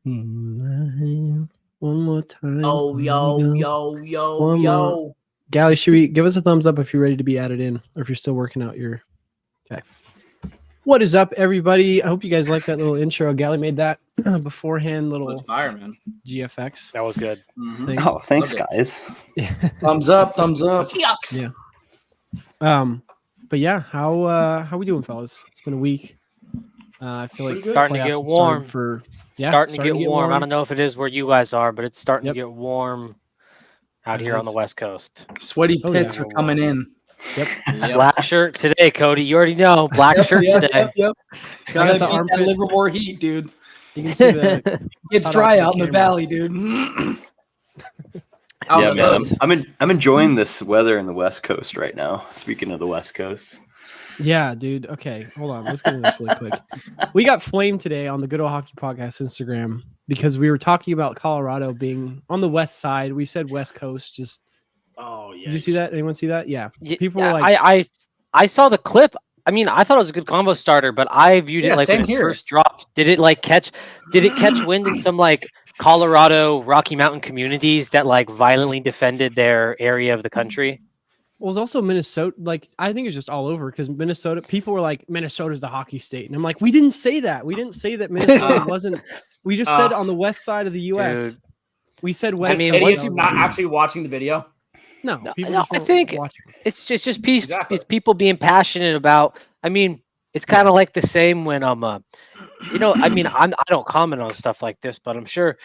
One more time. Oh, yo. One more. Gally, should we give us a thumbs up if you're ready to be added in, or if you're still working out your? Okay. What is up, everybody? I hope you guys like that little intro. Gally made that beforehand. Little fire, man. GFX. That was good. Thing. Oh, thanks, guys. Thumbs up. Yucks. Yeah. But yeah, how we doing, fellas? It's been a week. I feel like Starting to playoffs get have warm. started Starting to get warm. I don't know if it is where you guys are, but it's starting Yep. to get warm out It here on is. the West Coast. Sweaty Oh, pits yeah. are coming in. Yep. Black shirt today, Cody. You already know. Black shirt today. Yep. I Gotta got the beat armpit. that Livermore heat, dude. You can see the It's Cut dry off out the in the camera. valley, dude. Yeah, man. I'm enjoying this weather in the West Coast right now. Speaking of the West Coast. Yeah, dude. Okay, hold on. Let's get into this really quick. We got flamed today on the Good Old Hockey Podcast Instagram because we were talking about Colorado being on the west side. We said West Coast. Just Oh yeah. did you see that? Anyone see that? Yeah. People Yeah, were like, I saw the clip. I mean, I thought it was a good combo starter, but I viewed Yeah, it like when same it here. first dropped. Did it catch wind in some like Colorado Rocky Mountain communities that like violently defended their area of the country? well, it was also Minnesota. Like, I think it's just all over because Minnesota. People were like, Minnesota's the hockey state, and I'm like, we didn't say that. We didn't say that Minnesota wasn't. We just said on the west side of the U.S. Dude. We said west. I mean, Idiots once- not actually watching the video. No, No, people no, just I won't think- watch it. It's just peace. Exactly. It's people being passionate about. I mean, it's kind of like the same when I mean, I don't comment on stuff like this, but I'm sure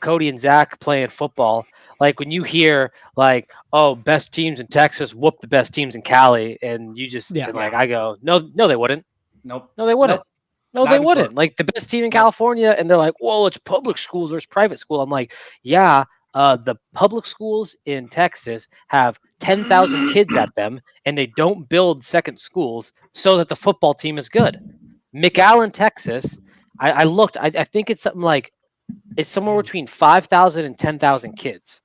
Cody and Zach playing football. Like when you hear like, oh, best teams in Texas whoop the best teams in Cali, and you just Yeah. and, like I go, no, they wouldn't. Nope. No, they wouldn't. Nope. No, Not they even wouldn't. close. Like the best team in California, and they're like, well, it's public schools, there's private school. I'm like, yeah, the public schools in Texas have 10,000 kids at them, and they don't build second schools so that the football team is good. McAllen, Texas, I looked, I think it's something like, it's somewhere between 5,000 and 10,000 kids.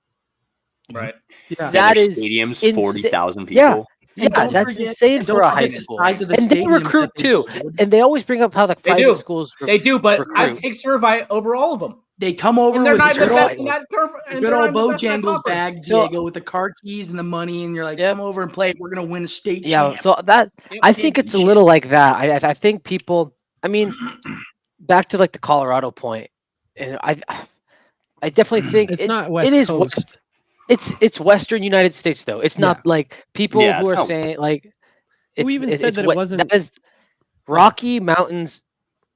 Right. Yeah. That Their is stadiums, insa- 40,000 Yeah. people. Yeah, don't that's forget- insane don't for a forget high the school. size of the And they stadiums recruit that they too. build, dude. And they always bring up how the They private do. schools They do, but I recruit. take Survey over all of them. They come over And they're with not good the old, best in that curve. and good they're old not the best in that Bojangles conference. bag, So- Diego, with the car keys and the money, and you're like, Yep. come over and play. We're gonna win a state Yeah, champ. so that Yep. I think it's a little like that. I think people. I mean, back to like the Colorado point, and I definitely think It's not West It is Coast. It's Western United States though. It's not like people Yeah, who it's are not- saying like. We even said that it wasn't- That is Rocky Mountains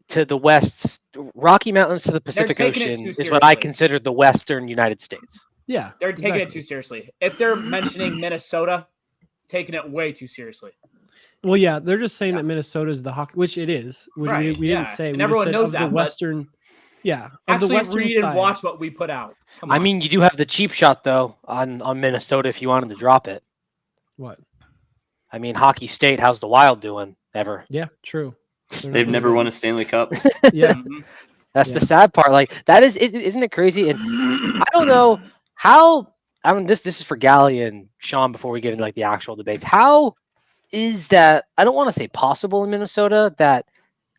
to the west. Rocky Mountains to the Pacific taking it Ocean too is what I seriously. consider the Western United States. Yeah. They're taking it exactly. too seriously. If they're mentioning Minnesota, taking it way too seriously. Well, yeah, they're just saying that Minnesota is the hockey, which it is. Which Right, we didn't yeah. say. And We just everyone said knows of that, the but- Western. Yeah, of the Actually, Western read side. and watch what we put out. Come I on. mean, you do have the cheap shot though on Minnesota if you wanted to drop it. What? I mean, Hockey State, how's the Wild doing? Ever? Yeah, true. They're not They've really never good. won a Stanley Cup. Yeah, Mhm. That's Yeah. the sad part. Like that isn't it crazy? And I don't know how. I mean, this is for Gally and Sean before we get into like the actual debates. How is that? I don't want to say possible in Minnesota. That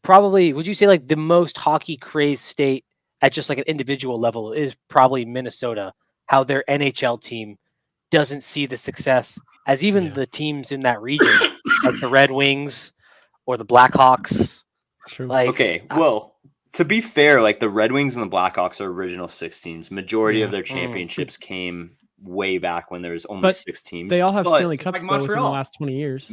probably would you say like the most hockey crazed state at just like an individual level is probably Minnesota. How their NHL team doesn't see the success as even Yeah. the teams in that region, like the Red Wings or the Blackhawks. true. Like Okay, well, to be fair, like the Red Wings and the Blackhawks are original 6 teams. Majority Yeah. of their championships came way back when there was only But 6 teams. they all have But Stanley Cups like though, within the Montreal. last 20 years.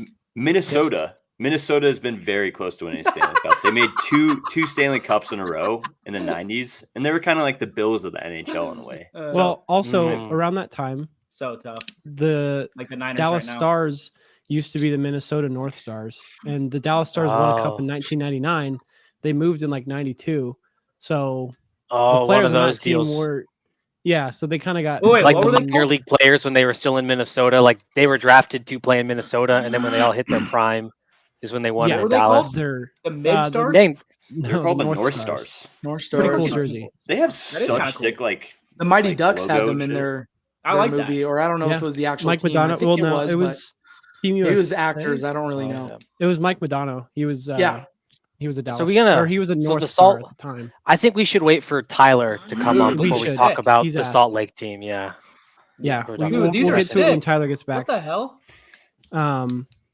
Minnesota has been very close to winning a Stanley Cup. They made two Stanley Cups in a row in the 90s, and they were kind of like the Bills of the NHL in a way. Well, also Mm. around that time, So tough. the Like the Niners Dallas right now. Stars used to be the Minnesota North Stars, and the Dallas Stars won a cup Oh. in 1999. They moved in like 92. So oh, the one players of on those that team deals. were, yeah. So they kind of got Wait, Like what the were they minor called? league players when they were still in Minnesota, like they were drafted to play in Minnesota, and then when they all hit their prime, is when they won Yeah. in What were they Dallas. called? their The Mid Stars? Name They're called the North Stars. North Pretty Stars. cool jersey. They have is such kinda sick, cool. like, The Mighty like, Ducks had logo them in shit. their I like movie, that. or I don't know Yeah. if it was the actual Mike team. I Madonna. think Well, it no, was, it but was Team maybe USA. it was actors. I don't really know. It was Mike Madonna. He was Yeah. He was a Dallas. So we gonna- or he was a so North the Star Salt- at the time. I think we should wait for Tyler to come on We before we should. talk about He's the asked. Salt Lake team. Yeah. Yeah, We're we, talking Dude, will about these we'll are get to it when sick. Tyler gets What back. the hell?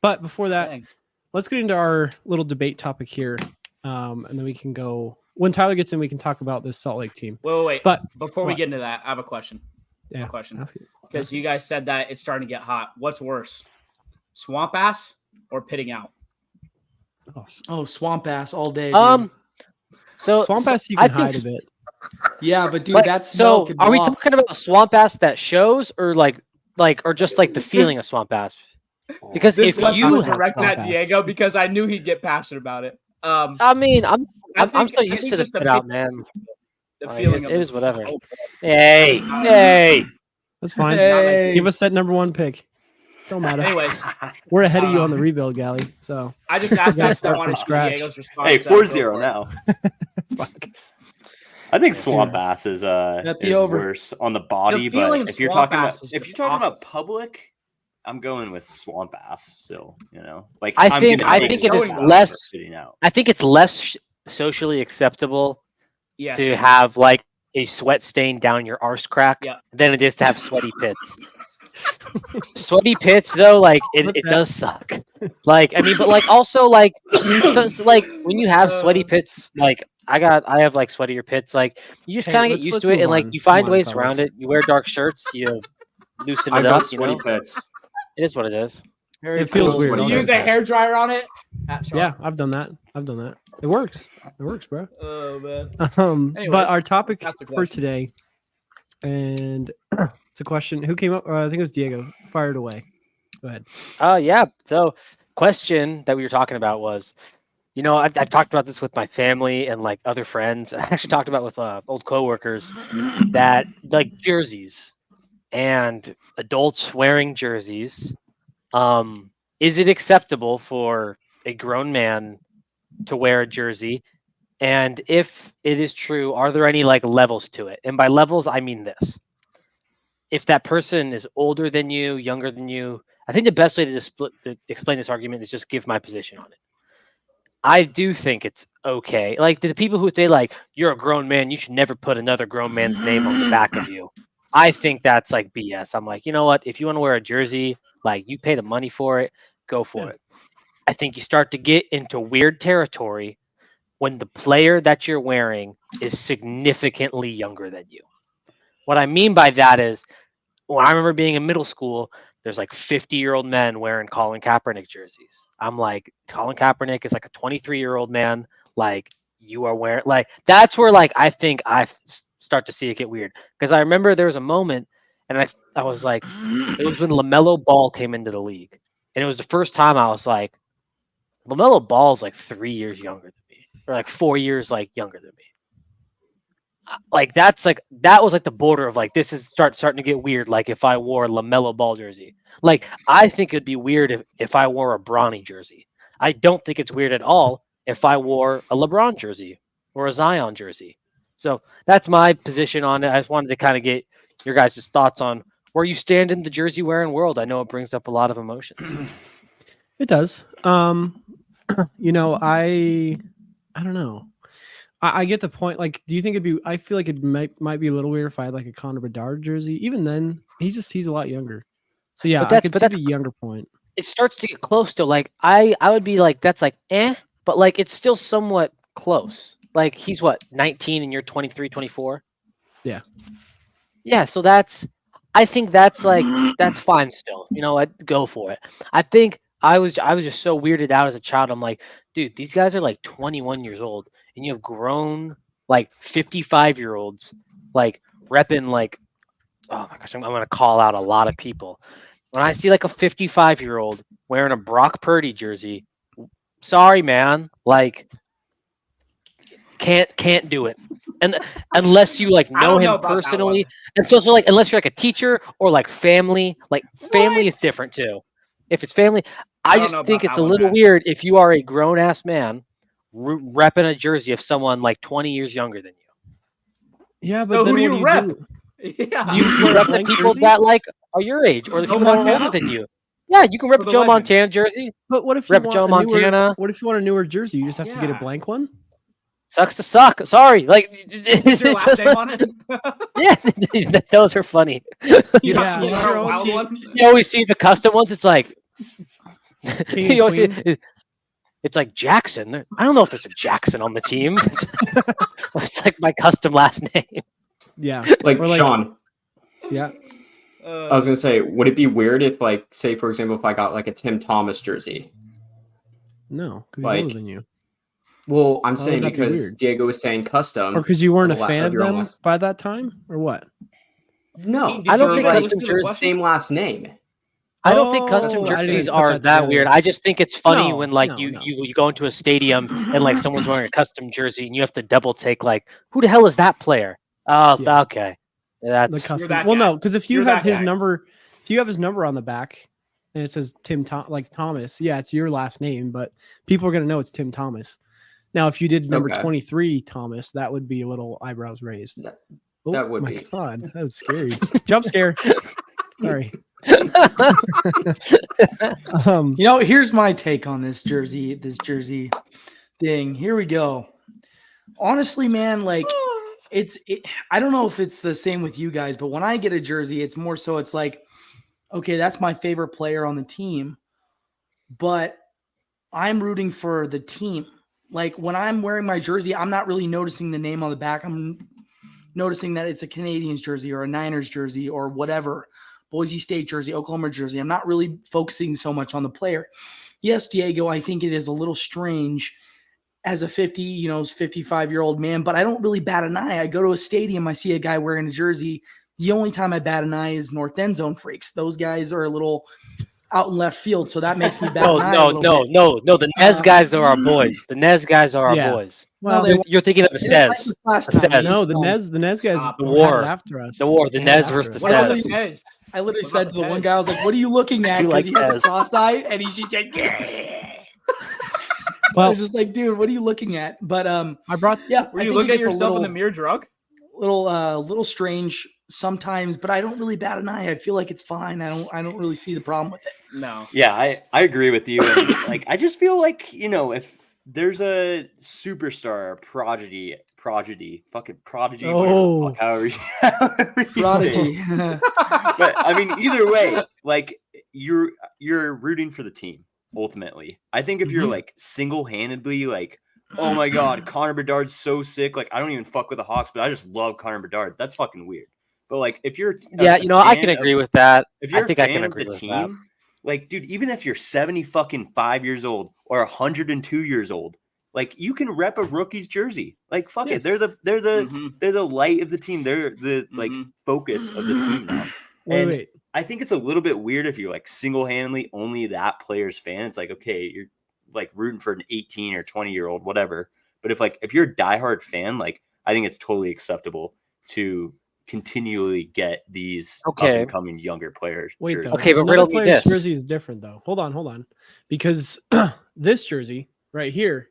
But before that, Dang. let's get into our little debate topic here, and then we can go when Tyler gets in. We can talk about this Salt Lake team. Wait. But Before we what? get into that, I have a question. Yeah, Question. ask it. Because you guys said that it's starting to get hot. What's worse, swamp ass or pitting out? Oh, swamp ass all day. Dude. So Swamp ass you I can think hide a bit. Yeah, but dude, like, that smell so could are we block. talking about swamp ass that shows or or just like the feeling of swamp ass? Because This if question you was have directed swamp at ass. Diego because I knew he'd get passionate about it. I mean, I'm I I'm think- so I used think to the just the pit out, fe- man. The Like, feeling it of is the- whatever. Oh, Hey. That's fine. Hey. Give us that number one pick. Don't matter. Anyways, We're ahead of you on the rebuild, Gally. So I just asked Gotta that. start I wanted from to see scratch. Diego's response. Hey, so go 4-0 for it. now. fuck. I think swamp ass is That'd be is over. worse on the body, feeling but of if you're swamp talking ass about is if just you're talking awful. about public, I'm going with swamp ass still. Like I I'm think gonna take think it is swamp ass less- for fitting out. I think it's less socially acceptable Yes. to have like a sweat stain down your arse crack Yeah. than it is to have sweaty pits. Sweaty pits though, like it Look it at- does suck. Like I mean, but like also like so, like when you have sweaty pits, like I have like sweatier pits, like you just Hey, kind of get let's- used let's to it move and like on. you find Come on, ways fellas. around it. You wear dark shirts, you loosen I've it got up, you sweaty know. pits. It is what it is. Very It feels cool. weird. You Okay. use a hair dryer on it? Yeah, I've done that. It works. It works, bro. Oh man. But Anyways, our topic that's the for question. today, and it's a question. Who came up? I think it was Diego. Fired away. Go ahead. Yeah. So, question that we were talking about was, I've talked about this with my family and like other friends. I actually talked about with old coworkers that like jerseys and adults wearing jerseys. Is it acceptable for a grown man to wear a jersey? And if it is true, are there any like levels to it? And by levels, I mean this. If that person is older than you, younger than you, I think the best way to explain this argument is just give my position on it. I do think it's okay. Like the people who say like, you're a grown man, you should never put another grown man's name on the back of you. I think that's like BS. I'm like, you know what? If you want to wear a jersey, like you pay the money for it, go for it. I think you start to get into weird territory when the player that you're wearing is significantly younger than you. What I mean by that is, when I remember being in middle school, there's like 50-year-old men wearing Colin Kaepernick jerseys. I'm like, Colin Kaepernick is like a 23-year-old man. Like you are wearing, like that's where like I think I start to see it get weird. Because I remember there was a moment, and I was like, it was when LaMelo Ball came into the league, and it was the first time I was like, LaMelo Ball is like 3 years younger than me, or like 4 years like younger than me. Like that was like the border of like this is starting to get weird. Like if I wore a LaMelo Ball jersey, like I think it'd be weird if I wore a Bronny jersey. I don't think it's weird at all if I wore a LeBron jersey or a Zion jersey. So that's my position on it. I just wanted to kind of get your guys' thoughts on where you stand in the jersey wearing world. I know it brings up a lot of emotions. It does. You know, I don't know. I get the point. Like, do you think it'd be? I feel like it might be a little weird if I had like a Connor Bedard jersey. Even then, he's a lot younger. So yeah, I could see the younger point. It starts to get close to like I would be like that's like but like it's still somewhat close. Like he's what 19 and you're 23, 24. Yeah. Yeah, so I think that's like that's fine still. You know, I'd go for it. I think I was just so weirded out as a child. I'm like, dude, these guys are like 21 years old, and you have grown like 55-year-olds like repping like, oh my gosh, I'm gonna call out a lot of people. When I see like a 55-year-old wearing a Brock Purdy jersey, sorry, man, like can't do it. And unless you like I know don't know him about that personally, and so like unless you're like a teacher or like family What? is different too. If it's family, I I don't just know think about it's that a one, little man. weird if you are a grown ass man repping a jersey of someone like 20 years younger than you. Yeah, but So then who do what you rep? do? Yeah. Do you just You wear a rep the blank people jersey? that like are your age or the Joe people that are Montana? older than you. Yeah, you can rip For a the Joe legend. Montana jersey. But what if you Rep want Joe a newer, Montana. what if you want a newer jersey? You just have to get a Yeah. blank one. Sucks to suck. Sorry, like Is your last name on it? yeah, those are funny. You Yeah, got your a own wild seat. one? You always see the custom ones. It's like King and you always see queen. it's like Jackson. I don't know if there's a Jackson on the team. It's like my custom last name. Yeah, Like, Or like- Sean, yeah. I was gonna say, would it be weird if, like, say for example, if I got like a Tim Thomas jersey? No, because he's Like- older than you, Well, I'm would saying that be because weird? Diego was saying custom. or because you weren't a of la- fan of of your own them last- by that time, or what? No, Did I don't you think like custom listen to the jerseys- question? same last name. I don't think Oh, custom I didn't jerseys put are that that weird. together. I just think it's funny No, when like no, you, no. you go into a stadium and like someone's wearing a custom jersey and you have to double take like who the hell is that player? Oh, Yeah. okay, that's The custom. that Well, guy. no, because if you You're have that his guy. number, if you have his number on the back, and it says like Thomas, yeah, it's your last name, but people are gonna know it's Tim Thomas. Now, if you did number Okay. 23 Thomas, that would be a little eyebrows raised. That- Oh that would my be. god, that was scary. Jump scare. Sorry. You know, here's my take on this jersey thing. Here we go. Honestly, man, like I don't know if it's the same with you guys, but when I get a jersey, it's more so it's like, okay, that's my favorite player on the team, but I'm rooting for the team. Like when I'm wearing my jersey, I'm not really noticing the name on the back. I'm noticing that it's a Canadians jersey or a Niners jersey or whatever, Boise State jersey, Oklahoma jersey. I'm not really focusing so much on the player. Yes, Diego, I think it is a little strange as a 55-year-old man, but I don't really bat an eye. I go to a stadium, I see a guy wearing a jersey. The only time I bat an eye is North End Zone freaks. Those guys are a little out in left field, so that makes me bat no, an eye a no, little no, bit. no, no. The Nez guys are our boys. The Nez guys are our Yeah. boys. Well, they- You're thinking of the They didn't like Sez. this last The time. Sez. no, the Nez guys Stop. The had war. it after us. The war, the They had it Nez after versus us. the What about Sez. the Nez? I literally What said about to the the one Nez? guy, I was like, what are you looking at? You Because like he has Nez. a cross-eye, and he's just like, I Well, was just like, dude, what are you looking at? But I brought yeah, Were I you think looking it at gets a yourself in the mirror drunk? little strange sometimes, but I don't really bat an eye. I feel like it's fine. I don't really see the problem with it. No. Yeah, I agree with you. And, like, I just feel like, if there's a superstar, prodigy, fucking prodigy, whatever the Oh. fuck, however you say it. Prodigy. But I mean, either way, like you're rooting for the team ultimately. I think if you're like single-handedly like, oh my god, Connor Bedard's so sick, like I don't even fuck with the Hawks, but I just love Connor Bedard. That's fucking weird. But like if you're Yeah, I can agree with that. if you're I think a I fan can of agree the with team, that. like dude, even if you're 5 years old or 102 years old, like you can rep a rookie's jersey. Like fuck Yeah. it, they're Mhm. the light of the team. They're the like Mhm. focus of the team now. wait, wait. I think it's a little bit weird if you're like single-handedly only that player's fan. It's like, okay, you're like rooting for an 18 or 20-year-old, whatever. But if you're a diehard fan, like I think it's totally acceptable to continually get these up Okay. and coming younger players. Wait, jerseys. though. Okay, but Another riddle me player's this. jersey is different, though. Hold on, because this jersey right here,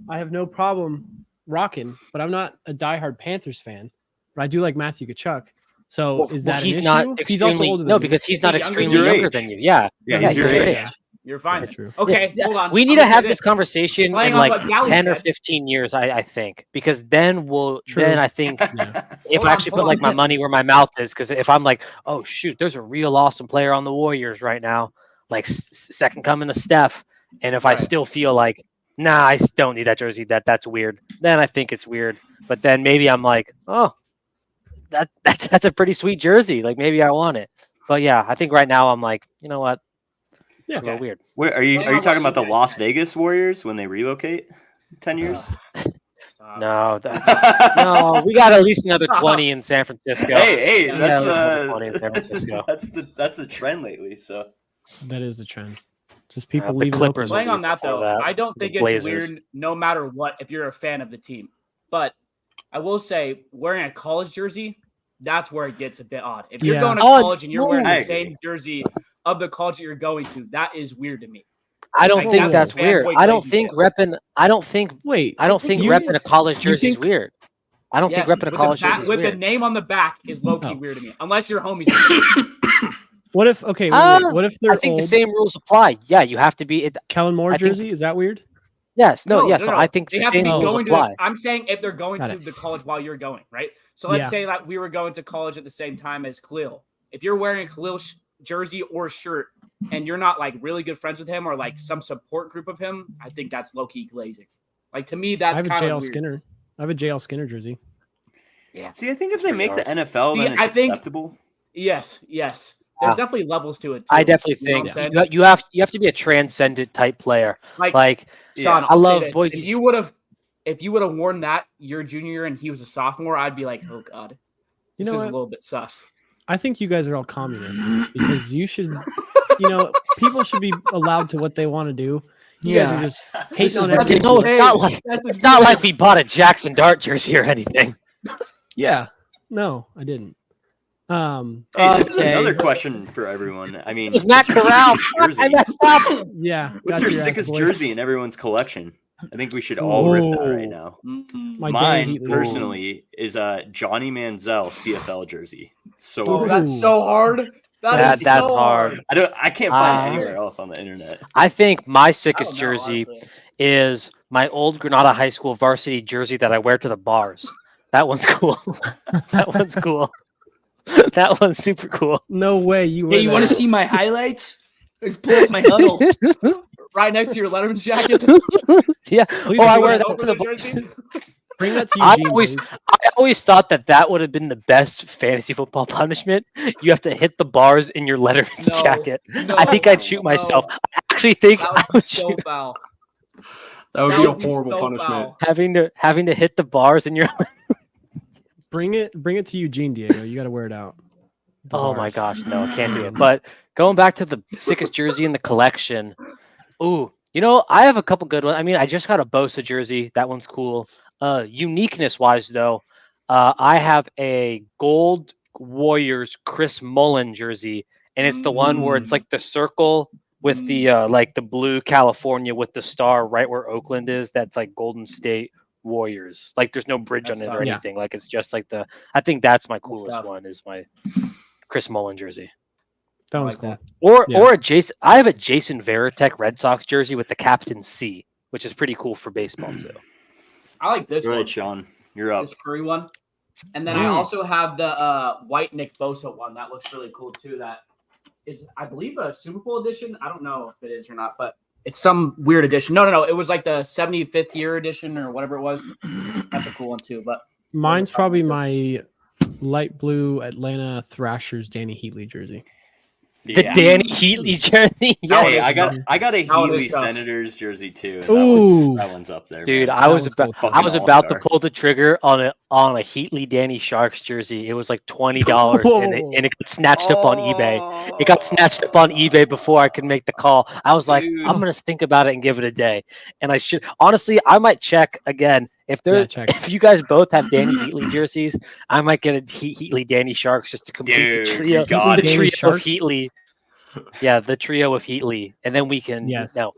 I have no problem rocking, but I'm not a diehard Panthers fan. But I do like Matthew Tkachuk. So is that he's an not issue? extremely He's also older than no, me. because he's Is not he younger? extremely Your younger age. than you. Yeah, Yeah, Yeah, he's your yeah, age. yeah. You're fine. That's true. Okay, Yeah, hold on. we I'm need to gonna have say this conversation Playing in on like what Gally 10 or said. 15 years, I think, because then True. then I think if Hold I on, actually hold put like on. my money where my mouth is, because if I'm like, oh shoot, there's a real awesome player on the Warriors right now, like second coming to Steph, and if I Right. still feel like, nah, I don't need that jersey, that's weird, then I think it's weird. But then maybe I'm like, oh, that's a pretty sweet jersey, like maybe I want it. But yeah, I think right now I'm like, you know what, Yeah. a little weird. What, are you Playing on talking what about the you Las guys Vegas Warriors when they relocate 10 years? Stop. No, no, we got at least another 20 in San Francisco. Hey, Yeah, that's yeah, 20 in San Francisco. that's the trend lately. So That is the trend. Just people the leaving. Clippers Oakland. Playing on that before though, that, I don't the think it's Blazers. weird no matter what if you're a fan of the team. But I will say wearing a college jersey, that's where it gets a bit odd. If you're Yeah. going to Oh, college and you're no. wearing I the same jersey of the college that you're going to, that is weird to me. I don't Like, think that's that's fanboy weird. I don't crazy think shit. repping. I don't think Wait, think you- repping a college you jersey is think- weird. I don't think Yes, repping a with college the back, jersey is with the weird. name on the back is low key Oh. weird to me. Unless you're homies. with it. What if? Okay, wait, Ah, what if they're I think old? the same rules apply. Yeah, you have to be. Kellen Moore I think- jersey? Is that weird? Yes, no, yes. So I think they the have to same be rules going apply. to. I'm saying if they're going Got to it. the college while you're going, right? So let's Yeah. say that we were going to college at the same time as Khalil. If you're wearing a Khalil jersey or shirt, and you're not like really good friends with him or like some support group of him, I think that's low key glazing. Like to me, I that's have a kind JL of weird. Skinner. I have a JL Skinner jersey. See, I think if they pretty make the hard. NFL, See, then it's I think- acceptable. Yes. There's Ah. definitely levels to it. Too, I definitely you know what think I'm saying? you have to be a transcendent type player. Like Like Sean, Yeah. I'll say love this. Boise If you would have worn that your junior year and he was a sophomore, I'd be like, oh god, You this know is a what? little bit sus. I think you guys are all communists because you should, people should be allowed to what they want to do. You guys Yeah. are just This hating is on ridiculous. everything. no, it's not like That's it's not like we bought a Jackson Dart jersey or anything. Yeah, no, I didn't. Hey, this is Okay. another question for everyone. I mean, It was Matt what's your Corral. sickest I jersey? messed up. Yeah, What's got your ass, sickest boy. jersey in everyone's collection? I think we should all rip that right now. My Mine Danny Heatley. personally is a Johnny Manziel CFL jersey. So Oh, good. that's so hard. That's so hard. I can't find Ah. anywhere else on the internet. I think my I sickest don't know, jersey honestly. is my old Granada High School varsity jersey that I wear to the bars. That one's cool. That one's cool. That one's super cool. No way you. Hey, wear you want to that. see my highlights? Let's pull up my huddle. Right next to your Letterman's jacket. Yeah. Please Oh, I do wear it. that Over to the the bars. jersey. Bring that to I Eugene. always- please. I always thought that would have been the best fantasy football punishment. You have to hit the bars in your Letterman's No. jacket. No, I think I'd shoot no. myself. I actually think That I would be would so shoot foul. That would That be a would be horrible so punishment. foul. having to hit the bars in your. Bring it to Eugene, Diego. You got to wear it out. The Oh my bars. gosh, no, I can't do it. But going back to the sickest jersey in the collection, ooh, I have a couple good ones. I mean, I just got a Bosa jersey. That one's cool. Uniqueness wise, though, I have a gold Warriors Chris Mullen jersey, and it's the one where it's like the circle with the like the blue California with the star right where Oakland is. That's like Golden State Warriors. Like there's no bridge That's on it or tough. Yeah. anything. Like it's just like I think that's my coolest tough. one is my Chris Mullen jersey. That I was like cool. that. Yeah. Or a Jason. I have a Jason Varitek Red Sox jersey with the Captain C, which is pretty cool for baseball too. I like this Go one. ahead, Sean. You're up. This Curry one. And then I also have the white Nick Bosa one. That looks really cool too. That is, I believe, a Super Bowl edition. I don't know if it is or not, but it's some weird edition. No. It was like the 75th year edition or whatever it was. That's a cool one too. But Mine's probably my light blue Atlanta Thrashers Danny Heatley jersey. The Yeah. Danny Heatley jersey. That Hey, one I is got tough. I got a That one is Healy tough. Senators jersey too. And Ooh. that one's up there, Dude, man. I was was about cool. I was Fucking about to all-star. pull the trigger on a Heatley Danny Sharks jersey. It was like $20 and it got snatched up on eBay. It got snatched up on eBay before I could make the call. I was like, Dude. I'm gonna think about it and give it a day. And I should honestly, I might check again if there. Yeah, check. If you guys both have Danny Heatley jerseys, I might get a Heatley Danny Sharks just to complete Dude, the you trio. got The it. trio Danny of Sharks? Heatley. Yeah, the trio of Heatley, and then we can. Yes. No,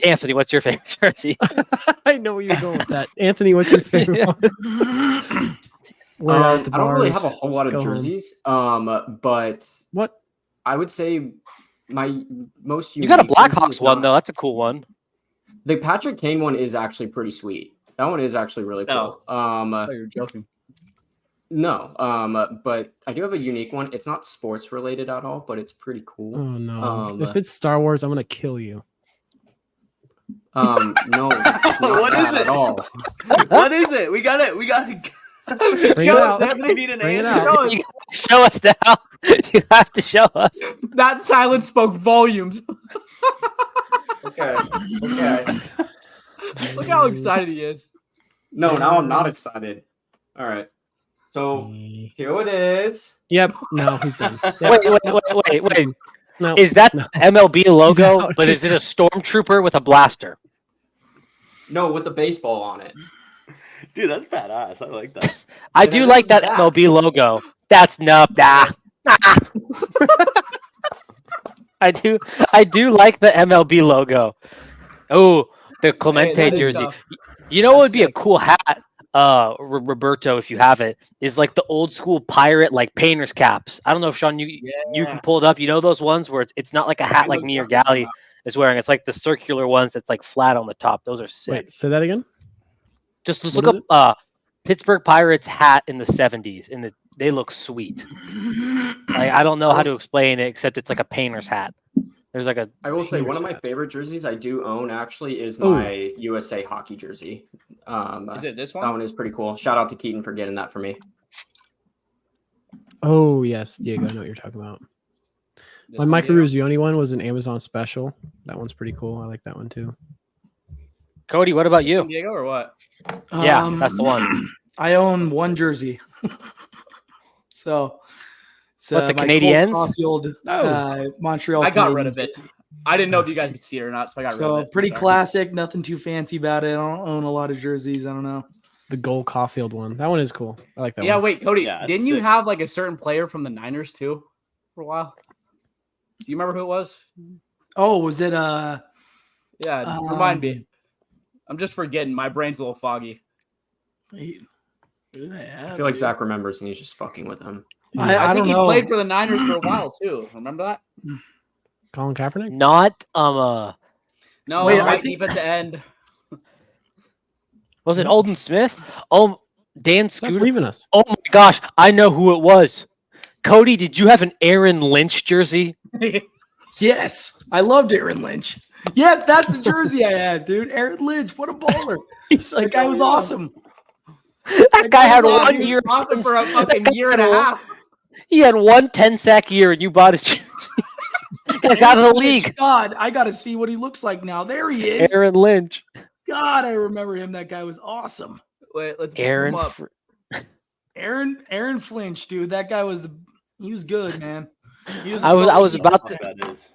Anthony, what's your favorite jersey? I know where you're going with that. Anthony, what's your favorite Yeah. one? Wear it out at the I don't really have a bars. whole lot of Go home. jerseys. But What? I would say my most You got a unique jersey Blackhawks is one not- though. That's a cool one. The Patrick Kane one is actually pretty sweet. That one is actually really cool. you're joking. No, but I do have a unique one. It's not sports related at all, but it's pretty cool. Oh no! Um, if it's Star Wars, I'm gonna kill you. No, it's not What is that it? at all. What is it? We got it. Bring Show it us, out. Anthony. We need an Bring it answer. out. You gotta show us now. You have to show us. That silence spoke volumes. Okay. Okay. Look how excited he is. No, now I'm not excited. All right. So here it is. Yep. No, he's done. Yep. Wait. No. Is that No. MLB logo? out. But is it a stormtrooper with a blaster? No, with the baseball on it. Dude, that's badass. I like that. I It do has like that that. MLB logo. That's nah. I do like the MLB logo. Oh, the Clemente that is jersey. tough. You know what would That's be a sick. cool hat? Roberto, if you have it, is like the old school pirate like painter's caps. I don't know if Sean you can pull it up. You know those ones where it's not like a hat like me or Gally is wearing. It's like the circular ones that's like flat on the top. Those are sick. Wait, say that again. Just what look is up Pittsburgh Pirates hat in the 70s, and they look sweet. Like I don't know how to explain it except it's like a painter's hat. There's like a. I will say one of my favorite jerseys I do own actually is my USA hockey jersey. Is it this That one? one is pretty cool. Shout out to Keaton for getting that for me. Oh yes, Diego, I know what you're talking about. This My one, Michael Diego? Ruzioni one was an Amazon special. That one's pretty cool. I like that one too. Cody, what about you? Diego or what? Yeah, that's the one. I own one jersey. So it's What, the my Canadiens? Cole Caulfield, Montreal. I got rid Canadiens of it. jersey. I didn't know if you guys could see it or not, so I got rid of So it. pretty Sorry. classic, nothing too fancy about it. I don't own a lot of jerseys. I don't know. The Gold Caulfield one. That one is cool. I like that Yeah, one. wait, Cody, Yeah, it's didn't you sick. have like a certain player from the Niners too for a while? Do you remember who it was? Oh, was it Yeah, remind me. I'm just forgetting. My brain's a little foggy. who did I I have, feel like dude? Zach remembers and he's just fucking with him. I I think don't he know. played for the Niners for a while too. Remember that? Colin Kaepernick. Not No, Wait, right I think- defensive end. was it Holden Smith? Oh, Dan Stop Scooter. leaving us. Oh my gosh, I know who it was. Cody, did you have an Aaron Lynch jersey? Yes, I loved Aaron Lynch. Yes, that's the jersey I had, dude. Aaron Lynch, what a baller! He's That guy was awesome. That guy had was 1 He year. was awesome for a fucking That guy year and a had half. He had 1 10-sack year, and you bought his jersey. He's out of the Aaron Lynch, league. God, I got to see what he looks like now. There he is. Aaron Lynch. God, I remember him. That guy was awesome. Wait, let's pull Aaron. him up. Aaron Flinch, dude. That guy was good, man. He was a I was solid about defense. to That is.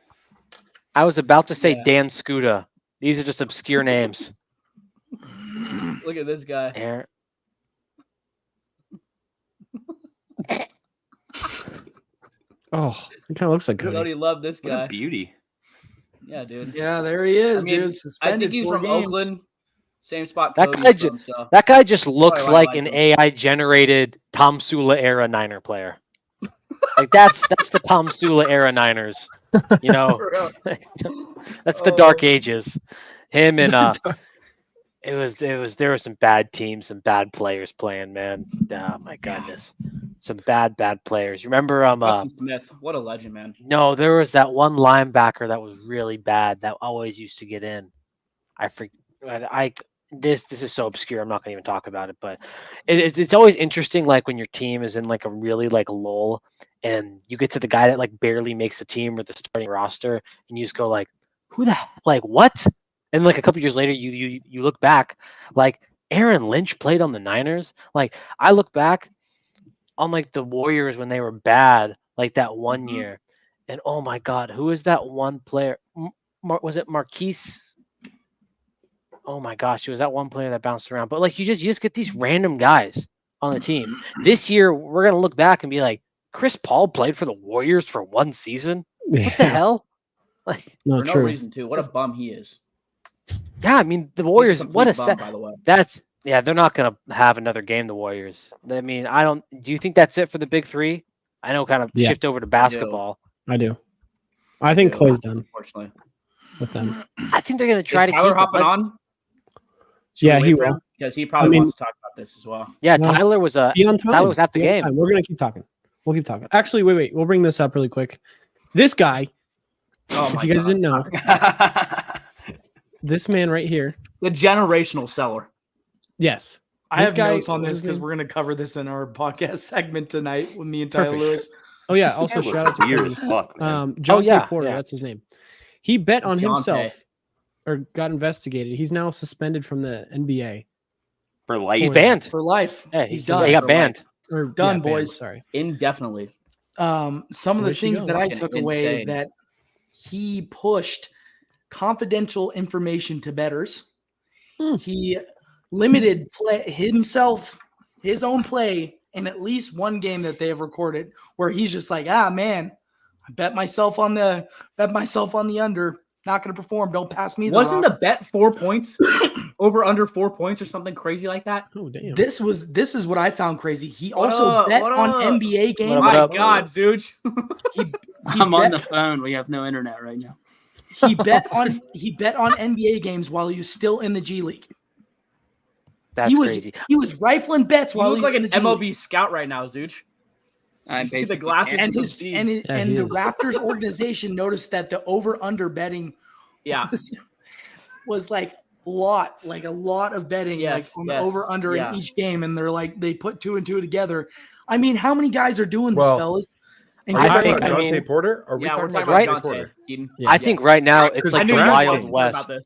I was about to say Yeah. Dan Scooter. These are just obscure names. Look at this guy. Aaron. Oh, it kind of looks like Cody. Cody loved this What a guy. beauty. Yeah, dude. Yeah, there he is, I mean, dude. I Suspended think he's 4 from games. Oakland. Same spot That Cody's guy ju- from, so. That guy just looks why I like like an him. AI generated Tom Sula era Niner player. Like that's the Tom Sula era Niners. You know, that's the dark ages. Him and it was there were some bad teams, some bad players playing, man. Oh my goodness. Some bad players. You remember Justin Smith, what a legend, man. no, there was that one linebacker that was really bad that always used to get in. This is so obscure. I'm not gonna even talk about it, but it's always interesting. Like when your team is in like a really like lull, and you get to the guy that like barely makes the team or the starting roster, and you just go like, who the like what? And like a couple years later, you look back, like Aaron Lynch played on the Niners. Like I look back on like the Warriors when they were bad, like that one Mhm. year, and oh my God, who is that one player? Was it Marquise? Oh my gosh, it was that one player that bounced around. But like you just get these random guys on the team. This year, we're gonna look back and be like, Chris Paul played for the Warriors for one season. What the hell? Like, No, For no true. reason, too. What a bum he is. yeah, I mean the He's Warriors. complete What a bum, set. by the way. That's yeah. They're not gonna have another game. The Warriors. I mean, I don't. Do you think that's it for the big three? I know, kind of Yeah. shift over to basketball. I do. I think Yeah. Clay's done Unfortunately. with them. I think they're gonna try Is to Tyler keep. hopping him. on? Should Yeah, we he wait for will. him? Because he probably I mean- wants to talk about this as well. Yeah, No. Tyler was a. Be on time. Tyler was at the Be on game. time. We're gonna keep talking. We'll keep talking. Actually, wait. We'll bring this up really quick. This guy, Oh if my you guys God. didn't know, this man right here. The generational seller. Yes. I This have guy- notes on what this is his because name? we're going to cover this in our podcast segment tonight with me and Tyler Perfect. Lewis. Oh yeah. Also, That shout out looks to weird Cody. as fuck, man. Jonte yeah, Porter. yeah. That's his name. He bet on Jonte. himself, or got investigated. He's now suspended from the NBA. For life. He's Oh, banned. For life. Yeah, he's he done. got For banned. Or Done, banned, boys. Sorry. Indefinitely. Some So of the where she things goes. that I Fucking took away is insane. that he pushed confidential information to bettors. Hmm. He limited his own play in at least one game that they have recorded where he's just like, man, I bet myself on the under. Not going to perform. Don't pass me the Wasn't rock. the bet 4 points over under 4 points or something crazy like that? Oh damn. This is what I found crazy. He What also up? bet What on up? NBA games. What My up? God, Zooch. He I'm on bet- the phone. We have no internet right now. He bet on NBA games while he was still in the G League. That's crazy. He was rifling bets You while look he was like in an the G MLB League. scout right now, Zooch. I'm See the basically glasses And some his seeds. and, Yeah, and he the is. Raptors organization noticed that the over/under betting Yeah. was like a lot of betting Yes, like on the yes, over/under yeah. in each game, and they're like they put 2 and 2 together. I mean, how many guys are doing this, Well, fellas? And Are we I talking think- about I Jonte mean- Porter? Are we Yeah, we're talking talking about about Jonte Jonte. Porter? Eden. Yeah. I think right now it's Because like I the knew you draft wanted Wild to know West. about this.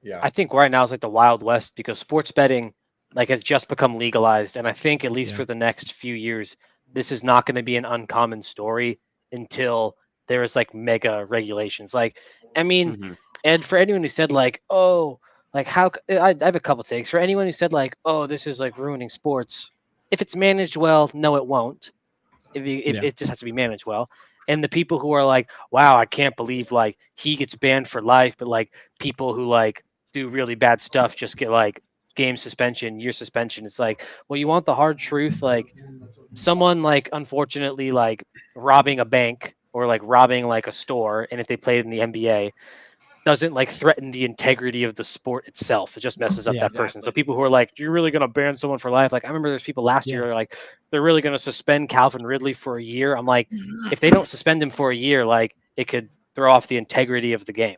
Yeah. I think right now is like the Wild West because sports betting like has just become legalized, and I think at least Yeah. for the next few years, this is not going to be an uncommon story until there is like mega regulations. Like, I mean, Mhm. and for anyone who said like, oh, like how I have a couple takes for anyone who said like, oh, this is like ruining sports. If it's managed well, no, it won't. If Yeah. it just has to be managed well. And the people who are like, wow, I can't believe like he gets banned for life, but like people who like do really bad stuff just get like game suspension, year suspension. It's like, well, you want the hard truth, like someone like unfortunately like robbing a bank or like robbing like a store, and if they played in the NBA, doesn't like threaten the integrity of the sport itself. It just messes up Yeah, that person. So people who are like, you're really gonna ban someone for life? Like I remember there's people last year Yes. that are like, they're really gonna suspend Calvin Ridley for a year. I'm like, if they don't suspend him for a year, like it could throw off the integrity of the game.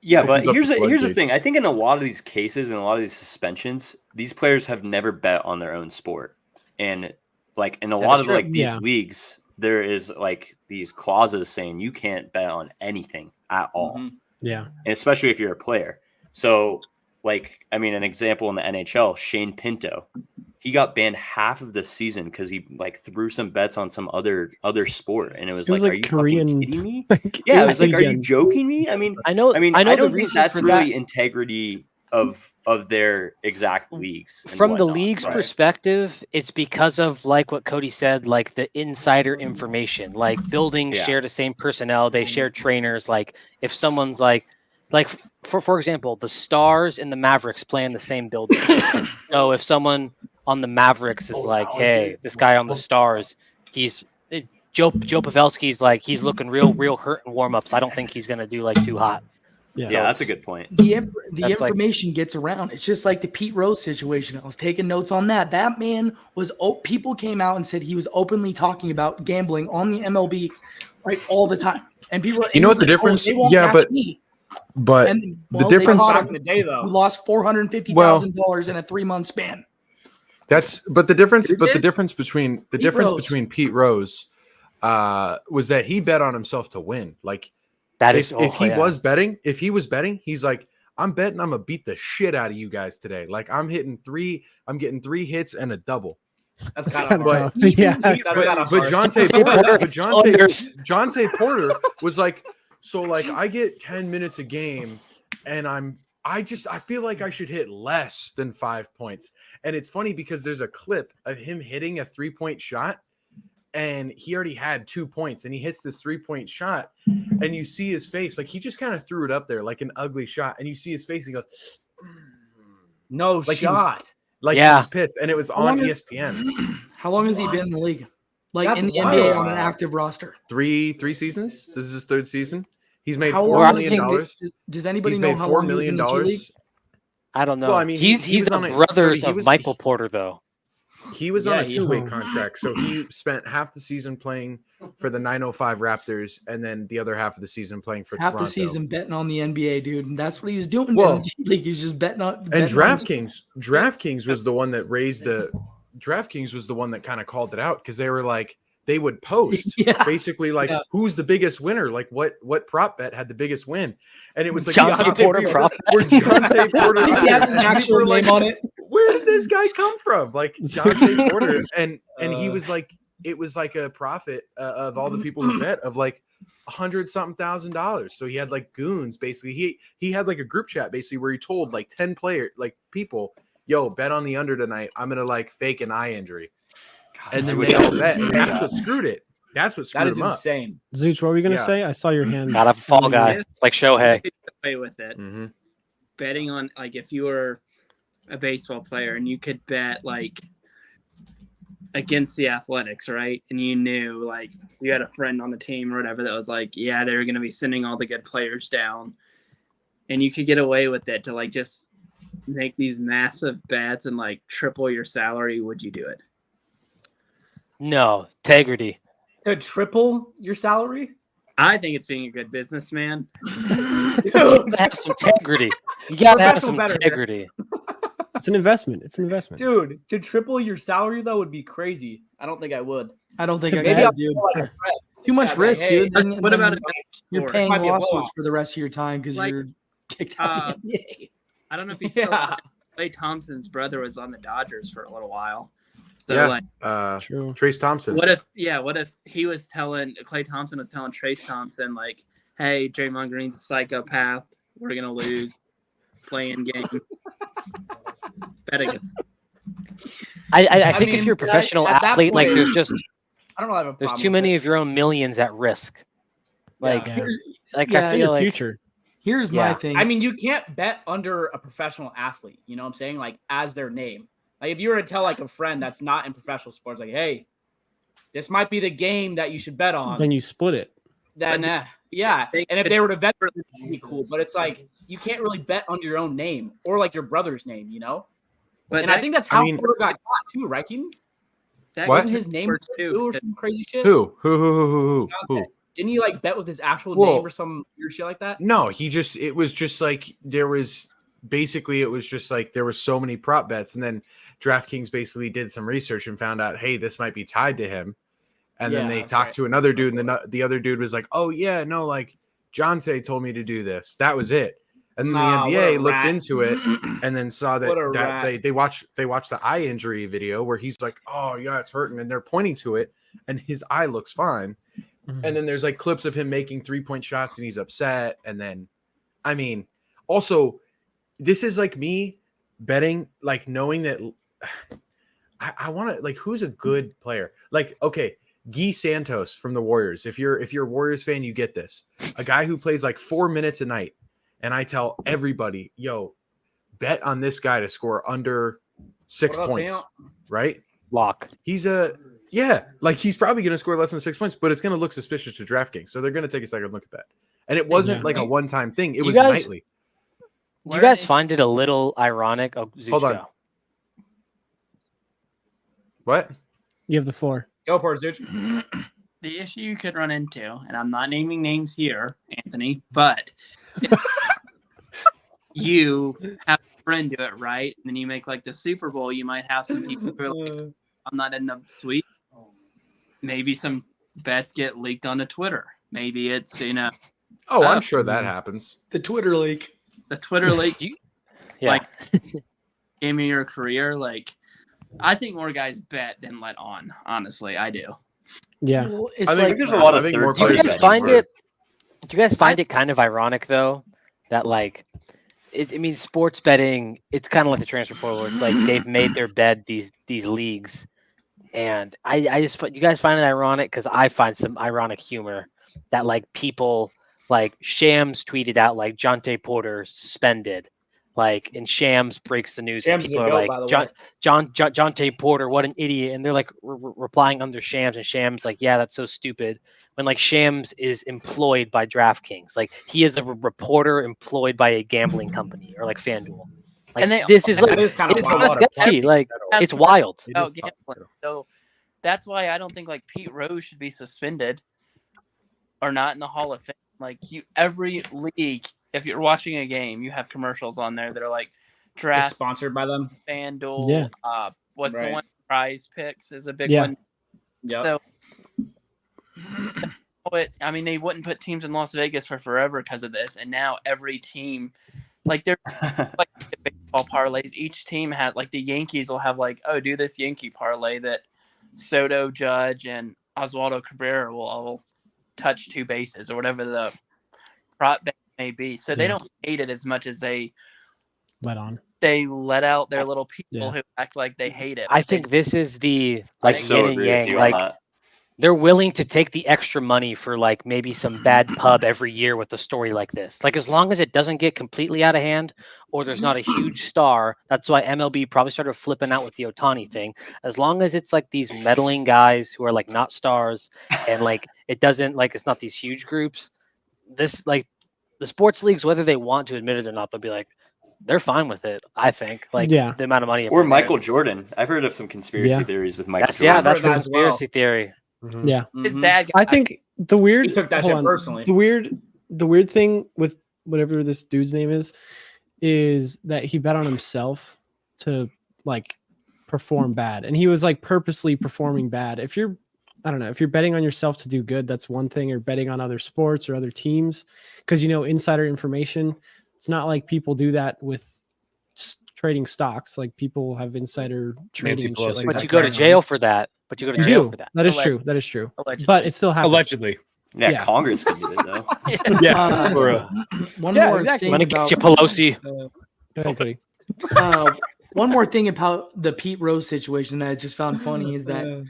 Yeah, Opens but up here's the here's the floodgates. thing. I think in a lot of these cases and a lot of these suspensions, these players have never bet on their own sport, and like in a That lot is of true. like these Yeah. leagues, there is like these clauses saying you can't bet on anything at all, Mhm. Yeah. and especially if you're a player. So, like, I mean, an example in the NHL, Shane Pinto, he got banned half of the season because he like threw some bets on some other sport, and it was, It was like, like are you Korean- fucking kidding me? Like, Yeah, it it was like, are you regen. joking me? I mean, I know I the don't think reason that's for really that integrity of their exact leagues. and from the whatnot, league's right? perspective, it's because of like what Cody said, like the insider information, like buildings Yeah. share the same personnel, they share trainers. Like if someone's like for example, the Stars and the Mavericks play in the same building. So if someone on the Mavericks is like, hey, this guy on the Stars, Joe Pavelski's like, he's looking real hurt in warm-ups. I don't think he's gonna do like too hot. Yeah. Yeah, that's a good point. the That's like- information gets around. It's just like the Pete Rose situation. I was taking notes on that. That man was people came out and said he was openly talking about gambling on the MLB like all the time. And people, You know what the he was like, difference- they won't yeah, catch but- me. But And the they difference- caught Back him. in the day, though. He lost $450,000 in a 3-month span. the difference. It But the did? difference between Pete Rose. Pete Rose was that he bet on himself to win. Like That if, is if he yeah. was betting, he's like, I'm betting I'm gonna beat the shit out of you guys today. Like I'm getting 3 hits and a double. That's That's kind kind of of hard. tough. Yeah. That's kinda But hard. Jonte Unders. Jonte Porter was like, so like I get 10 minutes a game and I feel like I should hit less than 5 points. And it's funny because there's a clip of him hitting a 3-point shot and he already had 2 points and he hits this 3-point shot and you see his face, like he just kind of threw it up there like an ugly shot. And you see his face, he goes, No Like he was- shot. like he Yeah. was pissed. And it was How on long is- ESPN. How long has he been in the league? Like That's in the wild. NBA on an active roster? Three seasons. This is his 3rd season. He's made How $4 long million. does anybody He's know made how $4 long he was in million. the G League? I don't know. Well, I mean, he's he was the on a- brothers he of was- Michael Porter though. He was on Yeah, a two-way he- contract, so he spent half the season playing for the 905 Raptors, and then the other half of the season playing for Half Toronto. the season betting on the NBA, dude, and that's what he was doing. Well, in the G League. He was just betting on. And betting on- DraftKings was the one that raised the. DraftKings was the one that kind of called it out because they were like they would post Yeah. basically like Yeah. who's the biggest winner, like what prop bet had the biggest win, and it was like Jonte Jonte Porter prop where Jonte Porter. I think he has an actual People were name on it. Where did this guy come from? Like Jonte Porter, and he was like, it was like a profit of all the people who bet of like $100-something thousand. So he had like goons basically. He had like a group chat basically where he told like 10 people, yo, bet on the under tonight. I'm gonna like fake an eye injury, and then I wish they I all was bet. in And that's that. what screwed it. That's what That screwed is him up. insane. Zooch, what were you gonna Yeah. say? I saw your hand. Not a fall guy. Like Shohei. Get away with it. Mhm. Betting on like if you were a baseball player and you could bet like against the Athletics, right? And you knew like you had a friend on the team or whatever that was like, yeah, they're going to be sending all the good players down, and you could get away with it to like just make these massive bets and like triple your salary. Would you do it? No, integrity. To triple your salary? I think it's being a good businessman. You gotta have some integrity. You gotta have Professional some better. integrity. It's an investment. It's an investment. Dude, to triple your salary though would be crazy. I don't think I would. I don't think I Maybe could, I'll dude. go like a friend. Too much Yeah, risk, like, hey, dude. Then- What then about you're sports? paying Might be a losses blowout. for the rest of your time because Like, you're kicked out. of the NBA. I don't know if you still Yeah. Klay Thompson's brother was on the Dodgers for a little while. So Yeah. like True. Trace Thompson. what if he was telling Klay Thompson was telling Trace Thompson like, hey, Draymond Green's a psychopath. We're gonna lose. Playing game. Bet against. I think mean, if you're a professional at that athlete, like point- there's just I don't have a there's problem too with many it. of your own millions at risk. Like Yeah. like Yeah, I In feel the like future. Here's my Yeah. thing. I mean, you can't bet under a professional athlete. You know what I'm saying? Like as their name. Like if you were to tell like a friend that's not in professional sports, like, hey, this might be the game that you should bet on. Then you split it. Then But yeah. they And if could- they were to bet, it would be cool. But it's like you can't really bet under your own name or like your brother's name. You know. But And I think that's how I mean- Porter got caught too, right? Keaton? that What? Wasn't his name Porter too too, or some crazy shit? Who? Didn't he like bet with his actual Whoa. name or some weird shit like that? No, it was just like there was there was so many prop bets, and then DraftKings basically did some research and found out, hey, this might be tied to him. And then Yeah, they that's talked right. to another dude, and the other dude was like, oh yeah, no, like Jonte told me to do this. That was it. And then Nah, the what NBA a looked rat. into it and then saw What a that rat. they watched the eye injury video where he's like, oh yeah, it's hurting, and they're pointing to it, and his eye looks fine. And then there's like clips of him making 3-point shots and he's upset. And then, I mean, also, this is like me betting, like knowing that I want to, like, who's a good player? Like, okay, Guy Santos from the Warriors. If you're a Warriors fan, you get this. A guy who plays like 4 minutes a night. And I tell everybody, yo, bet on this guy to score under 6 What up, points, Daniel? right? lock. He's like he's probably going to score less than 6 points, but it's going to look suspicious to DraftKings. So they're going to take a second look at that. And it wasn't Yeah. like a one-time thing. It You was guys- nightly. Do you guys find it a little ironic? Oh, Zuchka. Hold on. What? You have the floor. Go for it, Zuch. the issue you could run into, and I'm not naming names here, Anthony, but you have a friend do it, right? And then you make like the Super Bowl, you might have some people who are like, I'm not in the suite. Maybe some bets get leaked onto Twitter. Maybe it's, Oh, I'm Oh. sure that happens. The Twitter leak. the Twitter leak Yeah. like game of your career. Like, I think more guys bet than let on. Honestly, I do. Yeah. Well, it's I think like there's a lot I of think more third Do you party players guys bets find where- it? Do you guys find it kind of ironic though that like I mean sports betting? It's kind of like the transfer portal. Where it's like they've made their bed these leagues, and I just you guys find it ironic because I find some ironic humor that like people like Shams tweeted out like Jonte Porter suspended. Like, and Shams breaks the news, and Shams is people a are goat, like, by the way. Jonte Porter, what an idiot. And they're like replying under Shams, and Shams like, yeah, that's so stupid. When like Shams is employed by DraftKings, like he is a reporter employed by a gambling company or like FanDuel. Like And they- this is That like, is kind of it's wild. not sketchy. Like it's wild. Oh, gambling. So that's why I don't think like Pete Rose should be suspended or not in the Hall of Fame. Like every league, if you're watching a game, you have commercials on there that are like It's draft, sponsored by them. FanDuel. Yeah. What's the Right. one? Prize Picks is a big Yeah. one. Yeah. So, but I mean, they wouldn't put teams in Las Vegas for forever because of this, and now every team, like they're like baseball parlays. Each team had like the Yankees will have like, oh, do this Yankee parlay that Soto, Judge, and Oswaldo Cabrera will all touch two bases or whatever the prop bet may be. So they Yeah. don't hate it as much as they Let let out their little people Yeah. who act like they hate it. I but they- think this is the I like so yin and agree with yang. you on Like that. they're willing to take the extra money for like maybe some bad pub every year with a story like this. Like as long as it doesn't get completely out of hand or there's not a huge star, that's why MLB probably started flipping out with the Ohtani thing. As long as it's like these meddling guys who are like not stars and like it doesn't like it's not these huge groups. This like the sports leagues, whether they want to admit it or not, they'll be like they're fine with it. I think like Yeah. the amount of money. Or Michael Jordan. I've heard of some conspiracy Yeah. theories with Michael That's Jordan. yeah, that's the that as well. conspiracy theory. Yeah. His Mhm. dad. I think the weird He took that hold shit on. personally. The weird thing with whatever this dude's name is that he bet on himself to like perform bad. And he was like purposely performing bad. If you're I don't know, if you're betting on yourself to do good, that's one thing, or betting on other sports or other teams. Because insider information, it's not like people do that with trading stocks. Like people have insider trading and shit Pelosi. like But that. you go to jail for that. But you go to You jail do. for that. That is Alleg- true. That is true. Allegedly. But it still happens. Allegedly. Yeah, Yeah. Congress could do it though. Yeah, for real. One Yeah, more exactly. thing I'm gonna about get you, Pelosi. Go ahead, Cody. one more thing about the Pete Rose situation that I just found funny is that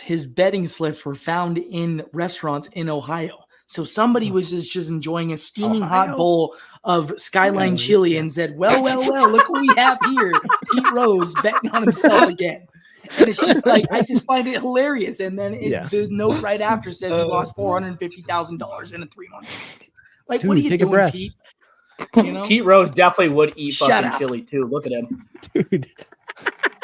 his betting slips were found in restaurants in Ohio. So somebody was just enjoying a steaming hot Ohio? bowl of Skyline chili and said, well, look what we have here. Pete Rose betting on himself again. And it's just like, I just find it hilarious. And then Yeah. the note right after says he lost $450,000 in 3 months. Like, what are Dude, you take a doing, breath. Pete? Pete Rose definitely would eat Shut fucking up. chili too. Look at him. Dude.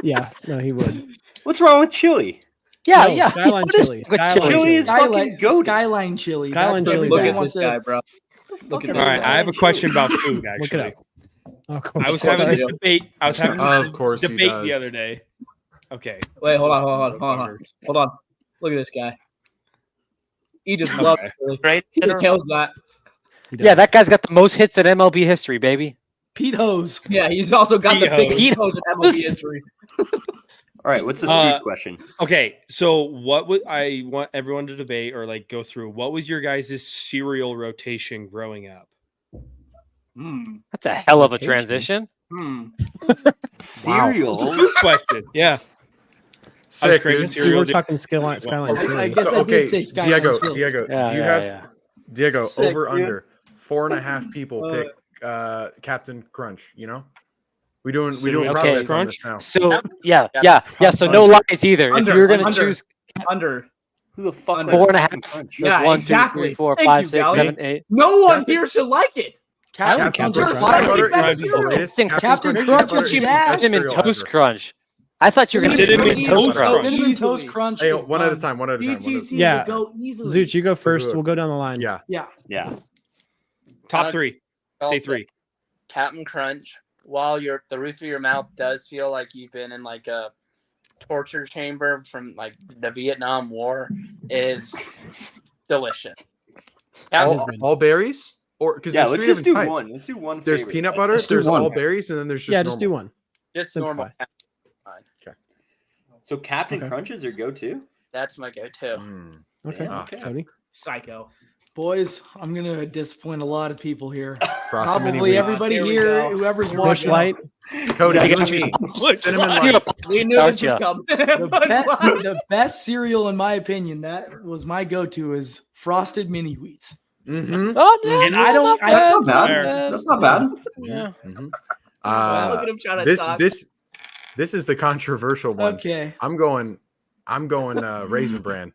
Yeah, no, he would. What's wrong with chili? Yeah, No, yeah. Skyline What is chili. with Skyline Chili is fucking goated. Skyline chili. Skyline That's what chili. Look everybody at wants this to- guy, bro. Look at All this All right, guy. I have a question about food. Look it Actually, up. Oh, come I was on. having Sorry. this debate. I was having Of this course he debate the does. other day. Okay. Wait, hold on. Look at this guy. He just loves Okay. chili. Right? He kills that. He does. Yeah, that guy's got the most hits in MLB history, baby. Pete Hose. Yeah, he's also got the Pete biggest Hose. toes in MLB history. All right, what's the Uh, street question? Okay. So, what would I want everyone to debate or like go through? What was your guys' cereal rotation growing up? That's a hell of a transition. Cereal. It's a food question. Yeah. Sick, craving dude. cereal. We were dude. talking Skyline I chili. guess I okay, did say Skyline Diego, chili. Diego, Yeah, do you yeah, have yeah. Diego Sick, over dude. under 4.5 people pick Captain Crunch? We doing Cereal prop Okay. bets on Crunch? this now. So yeah. So no lies either. If you were gonna choose Under. Who the fuck? Under. likes 4.5. Captain Crunch? there's Yeah, 1, 2, exactly. 3, 4, Thank 5, you, 6, Gally. 7, 8. No one Captain- here should like it. Captain Captain Crunch. Crunch. Fire. Butter Best is the cereal. greatest. Captain Crunch Crunch butter is the bad. best Cinnamon cereal Toast ever. Crunch. I thought you were gonna do Cinnamon Cinnamon Toast Toast Crunch. Crunch. Cinnamon Easily. Toast Crunch. Hey, is one at a buns. time. One at a time. DTC Yeah. would go easily. Zoot, you go first. Good. We'll go down the line. Yeah. Yeah. Yeah. Top three. I'll Say three. Captain Crunch. While the roof of your mouth does feel like you've been in like a torture chamber from like the Vietnam War, is delicious. Captain All berries, or because Yeah, there's let's three just do different types. one. Let's do one. There's favorite. peanut Like, butter. Let's do There's one. all berries, and then there's just Yeah, just do normal. one. just Simplify. normal. So Captain Okay. Crunch is your go-to? That's my go-to. Mm. Okay. Yeah, okay. Cody. Psycho. Boys, I'm gonna disappoint a lot of people here. Frosted Mini Probably Wheats. everybody Here we here, go. whoever's Bush Bush watching. Light. Cody, Yeah, you you and me. Look, Cinnamon You're light. We knew Start this ya. was coming. The best cereal, in my opinion, that was my go-to, is Frosted Mini Wheats. Mm-hmm. Oh, yeah, And I don't- not That's bad. not bad. Fair. That's not bad. Yeah. Mm-hmm. Look at him trying to talk. This is the controversial one. Okay. I'm going Raisin Bran.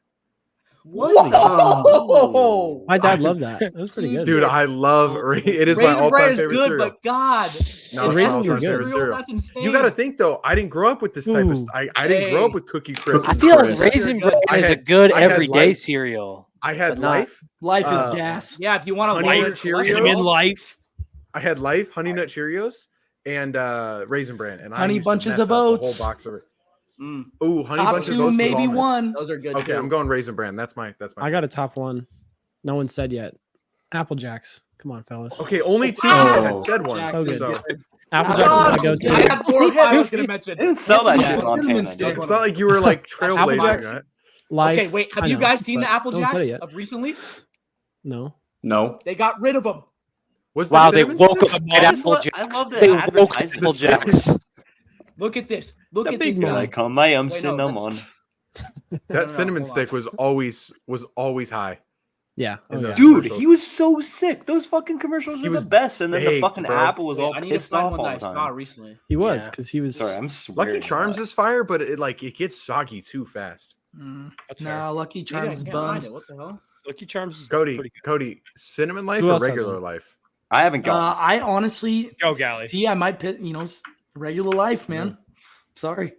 Whoa! My dad loved that. That was pretty good. Dude, I love it is my Raisin Bran all-time is favorite good, cereal. but God, No, it's my raisins are all-time good. favorite cereal. That's insane. You got to think though. I didn't grow up with this type of. Ooh. I didn't grow up Hey. with Cookie Crisp. I and feel like Crisp. Raisin Bran I is a had- good I had everyday Life. cereal. I had but not- Life. Life is Uh, gas. Yeah, if you want to Honey lighter Nut Cheerios? Him in life. I had Life, Honey Nut Cheerios, and Raisin Bran. And Honey I used to Bunches mess of up a Oats. whole box of it. Mm, Ooh, Honey Top Bunches of two, Oats with maybe almonds. one. those are good. Okay, too. I'm going Raisin Bran. That's my. I got a top one. No one said yet. Apple Jacks. Come on, fellas. Okay, only two Oh. people had said one. Jack's So is good. good. Apple Oh, Jacks is my I go-to. had 4 or 5 I was gonna mention. They didn't sell that Yeah. shit in Cinnamon Montana. stick. did It's they? not like you were like trailblazing. Jacks. Right? Life. Okay, wait. Have I you know, guys seen but the Apple no one said Jacks it yet. of recently? No. No. They got rid of them. Was the Wow, they cinnamon woke stick? up I at just Apple lo- I Jacks. love the They woke advertisement. Apple Jacks. Look at this. Look The at big this man. guy. Like on my Wait, no, cinnamon. That no, cinnamon hold on. stick was always high. Yeah. In Oh, the- yeah. Dude, commercials. he was so sick. Those fucking commercials He were was the best. And then the baked, fucking bro. apple was Wait, all I need to pissed find off one all that I the saw time. recently. He was Yeah. because he was. Sorry, I'm swearing. Lucky a Charms lot. is fire, but it gets soggy too fast. That's Nah, fair. Lucky Maybe I Charms can't find buns. it. What the hell? Lucky Charms is Cody, pretty good. Cody, cinnamon life Who or else has regular one? life? I haven't got. I honestly Go Galley. see. I might pit. Regular life, man. Sorry.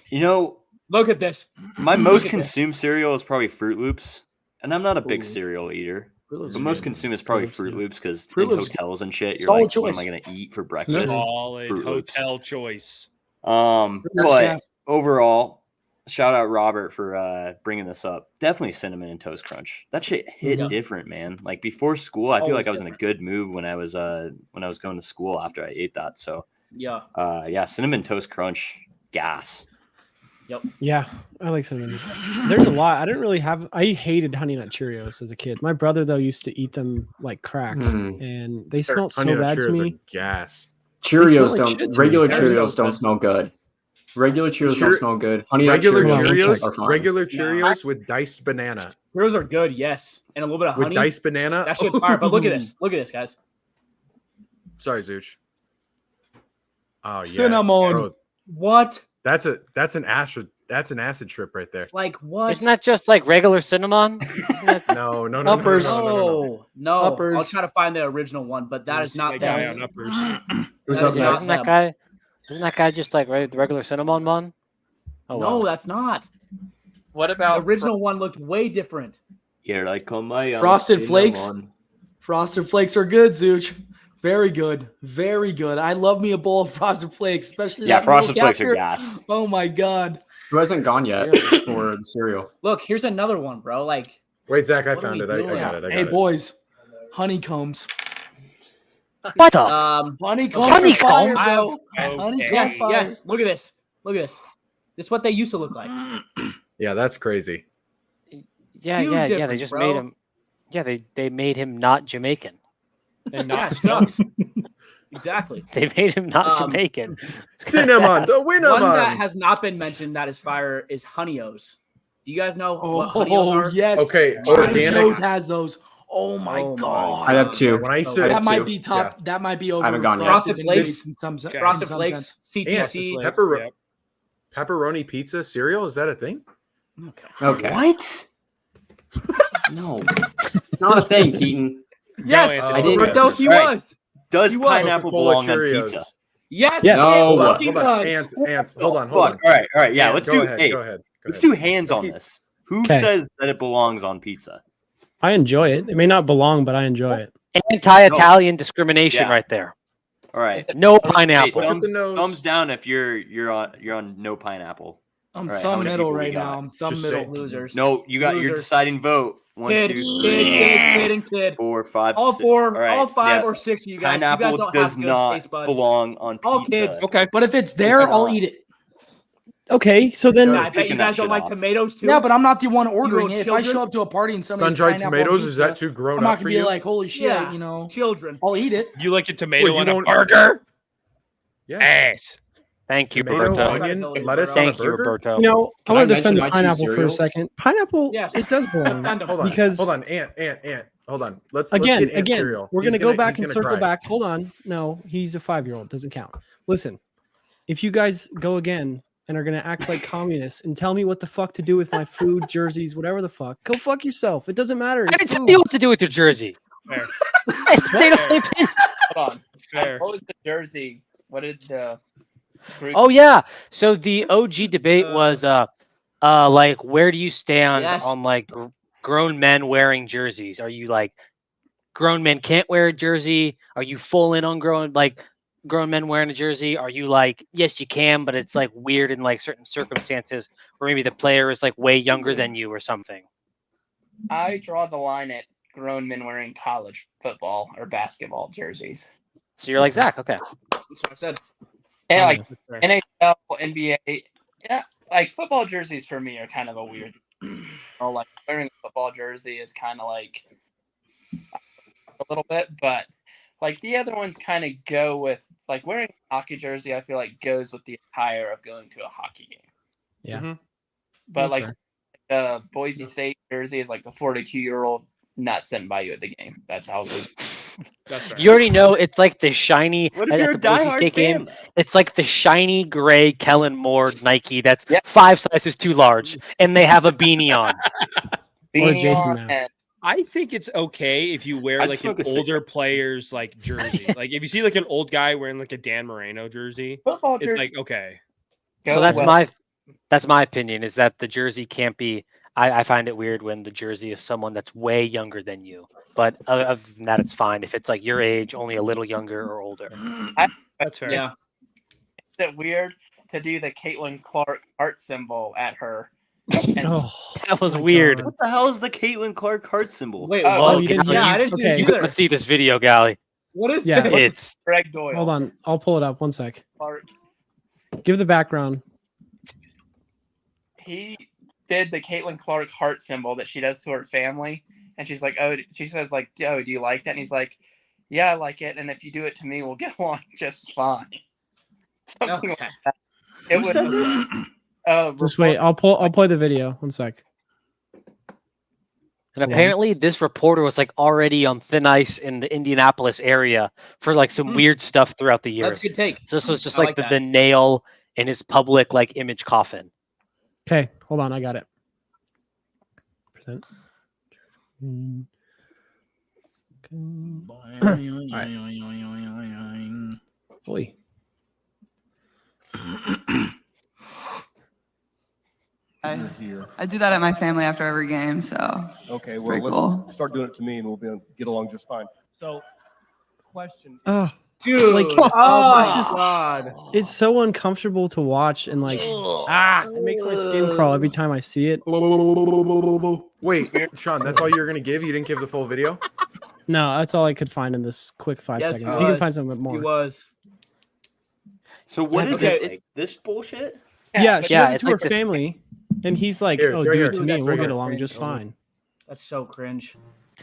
You know, Look at this. my Look most at this. consumed cereal is probably Fruit Loops, and I'm not a big Ooh. cereal eater. Fruit Loops But are most good. consumed is probably Loops, Fruit yeah. Loops because Fruit in Loops, hotels and shit, you're solid like, what am I choice. gonna eat for breakfast? Solid Fruit Loops. hotel choice. Loops, But gas. overall, shout out Robert for bringing this up. Definitely cinnamon and toast crunch. That shit hit Mhm. different, man. Like before school, I feel Always like I was in a different. good mood when I was going to school after I ate that. So Yeah. yeah, cinnamon toast crunch, gas. Yeah, I like cinnamon. There's a lot. I didn't really have. I hated Honey Nut Cheerios as a kid. My brother though used to eat them like crack, Hmm. and they Their smelled so Honey Nut bad to Cheerios are me. gas. Cheerios like don't. shit to me, Regular so- Cheerios So don't good. smell good. Regular Cheerios Cheer- don't smell good. Honey Nut Regular Hold on, one Cheerios, sec. are fine. regular Cheerios with diced banana. Heroes are good, yes. And a little bit of With honey. diced banana. That shit's fire. But look at this. Look at this, guys. Sorry, Zooch. Oh yeah. Cinnamon. Bro, What? that's an acid trip right there. Like what? Isn't that just like regular cinnamon? Isn't that- No. Uppers. No. I'll Uppers. try to find the original one, but that is not the guy them. on uppers. Who's That up is isn't, not next? isn't that them. guy? Isn't that guy just like the regular cinnamon bun? Oh No, wow. that's not. What The about original one looked way different. Here I come, my Frosted Flakes? Frosted Flakes are good, Zooch. Very good. Very good. I love me a bowl of Frosted Flakes, especially Yeah, that little Frosted Flakes are capture. gas. Oh my god. Who hasn't gone yet for the cereal? Look, here's another one, bro. Like, Wait, Zach, I What are found we it. I doing? got it. I got Hey it. boys, honeycombs. What the? Honeycombs. Honeycombs? are fire, bro. Okay. Honeycomb yes, fire. yes. Look at this. Look at this. This is what they used to look like. Yeah, that's crazy. Yeah, huge yeah, yeah. They difference, just bro. made him. Yeah, they made him not Jamaican. And Yeah, not it snow. sucks. Exactly. They made him not Um, Jamaican. Cinnamon, the winner One that man. has not been mentioned that is fire is Honey-O's. Do you guys know what Oh Honey-O's are? yes. Okay, Trader organic. Joe's has those. Oh my Oh my god. I have two. When I used Oh, to, I that have might two. be top. That might be over. haven't gone yet. Frosted and Flakes. Lay's in some Okay. Frosted in some Flakes, sense. CTC. Yeah. Pepper- Yep. pepperoni pizza cereal, is that a thing? Okay. Okay. What? No, it's not a thing, Keaton. Yes, Go, I Anthony. didn't- Roto, he All right. was. Does You want pineapple Coca-Cola belong on Cheerios. pizza? Yes, Yes. No. it fucking Hold on, does. ants. Hold on. All right, yeah. Ant, Let's go do. ahead. Hey, Go ahead. let's Go do ahead. hands Let's on keep- this. Who 'Kay. says that it belongs on pizza? I enjoy it. It may not belong, but I enjoy it. Anti-Italian discrimination Yeah. right there. All right. No Hey, pineapple. Look at thumbs, the nose. thumbs down if you're on no pineapple. I'm All right, how thumb many middle people we right got? now. I'm thumb Just middle. say- Losers. No, you got your Losers. deciding vote. One, Kid, two, kid, three, kid, and kid. 4, 5, All 6. four, All right, all five yeah. or six of you guys. You Pineapple guys don't does have good not taste buds. belong on pizza. All kids. Okay. But if it's there, It's I'll not. eat it. Okay, so then Yeah, No, I bet taking you that guys don't shit like off. tomatoes too. Yeah, but I'm not the one ordering little it. If I children. show up to a party and somebody's Sun-dried pineapple on tomatoes, is that pizza, too grown I'm not up for gonna be you? like, holy shit, Yeah. you know. children. I'll eat it. You like a tomato Well, you on a don't- burger? Yeah. Ass. Thank you, Tomato, Roberto. onion, lettuce on a Thank you, burger. Roberto. you know, I Can want I to defend the mention my two pineapple for a cereals? second. Pineapple, Yes. it does belong. Defend 'em. Hold on. Because- Hold on. Ant. Hold on. Let's Again, get Ant cereal. we're He's gonna go back he's and gonna circle cry. back. Hold on. No, he's a 5-year-old. Doesn't count. Listen, if you guys go again and are gonna act like communists and tell me what the fuck to do with my food, jerseys, whatever the fuck, go fuck yourself. It doesn't matter. I It's didn't tell food. you what to do with your jersey. Fair. I stayed on the opinion. hold on? Fair. What was the jersey? What did the group? Oh yeah. So the OG debate was like where do you stand Yes. on like grown men wearing jerseys? Are you like grown men can't wear a jersey? Are you full in on grown men wearing a jersey? Are you like yes you can, but it's like weird in like certain circumstances where maybe the player is like way younger than you or something? I draw the line at grown men wearing college football or basketball jerseys. So you're like Zach, okay. That's what I said. And Oh, like yes, that's fair. NHL, NBA, yeah, like football jerseys for me are kind of a weird. Or like wearing a football jersey is kind of like a little bit, but like the other ones kind of go with like wearing a hockey jersey. I feel like goes with the attire of going to a hockey game. Yeah. Mhm. but That's like fair. the Boise State jersey is like a 42-year-old not sitting by you at the game. That's how good. That's right. You already know it's like the shiny What if at you're a the Boise diehard State game. fan? though? It's like the shiny gray Kellen Moore Nike that's Yep. 5 sizes too large, and they have a beanie on. Or a Beanie Jason on mask. and- I think it's okay if you wear I'd like an smoke a cigarette. older player's like jersey. Like if you see like an old guy wearing like a Dan Moreno jersey, football it's jersey. like okay. Go So that's well. my opinion is that the jersey can't be. I find it weird when the jersey is someone that's way younger than you. But other than that, it's fine if it's like your age, only a little younger or older. That's fair. Yeah. Is it weird to do the Caitlin Clark heart symbol at her? And Oh, That was my weird. God. What the hell is the Caitlin Clark heart symbol? Wait, Oh, what? you didn't yeah, hear- I didn't see okay. it You gotta either. see this video, Gally. What is Yeah. this? It's Greg Doyle. Hold on. I'll pull it up. One sec. Clark. Give the background. He did the Caitlin Clark heart symbol that she does to her family, and she's like, "Oh," she says, "Like, oh, do you like that?" And he's like, "Yeah, I like it. And if you do it to me, we'll get along just fine." Something Okay. like that. It Who would. said this? Just wait. I'll play the video. One sec. And Yeah. apparently, this reporter was like already on thin ice in the Indianapolis area for like some weird stuff throughout the years. That's a good take. So this was just I like like the, that. the nail in his public like image coffin. Okay, hold on. I got it. Present. Boy. I do that at my family after every game, so Okay, well, pretty let's cool. start doing it to me and we'll get along just fine. So, question. Oh, Dude. Like, oh it's my just- god. it's so uncomfortable to watch, and like, it makes my skin crawl every time I see it. Wait, Sean, that's all you're gonna give? You didn't give the full video? No, that's all I could find in this quick 5 Yes, seconds. he If you can was. find something He more. was. So what Yeah, is okay. it? Like, this bullshit? Yeah, but she Yeah, does it it's to her like the- family, and he's like, Here, "Oh, it's right do here. it to Dude, me, that's and right we'll get here. along just fine." That's so cringe.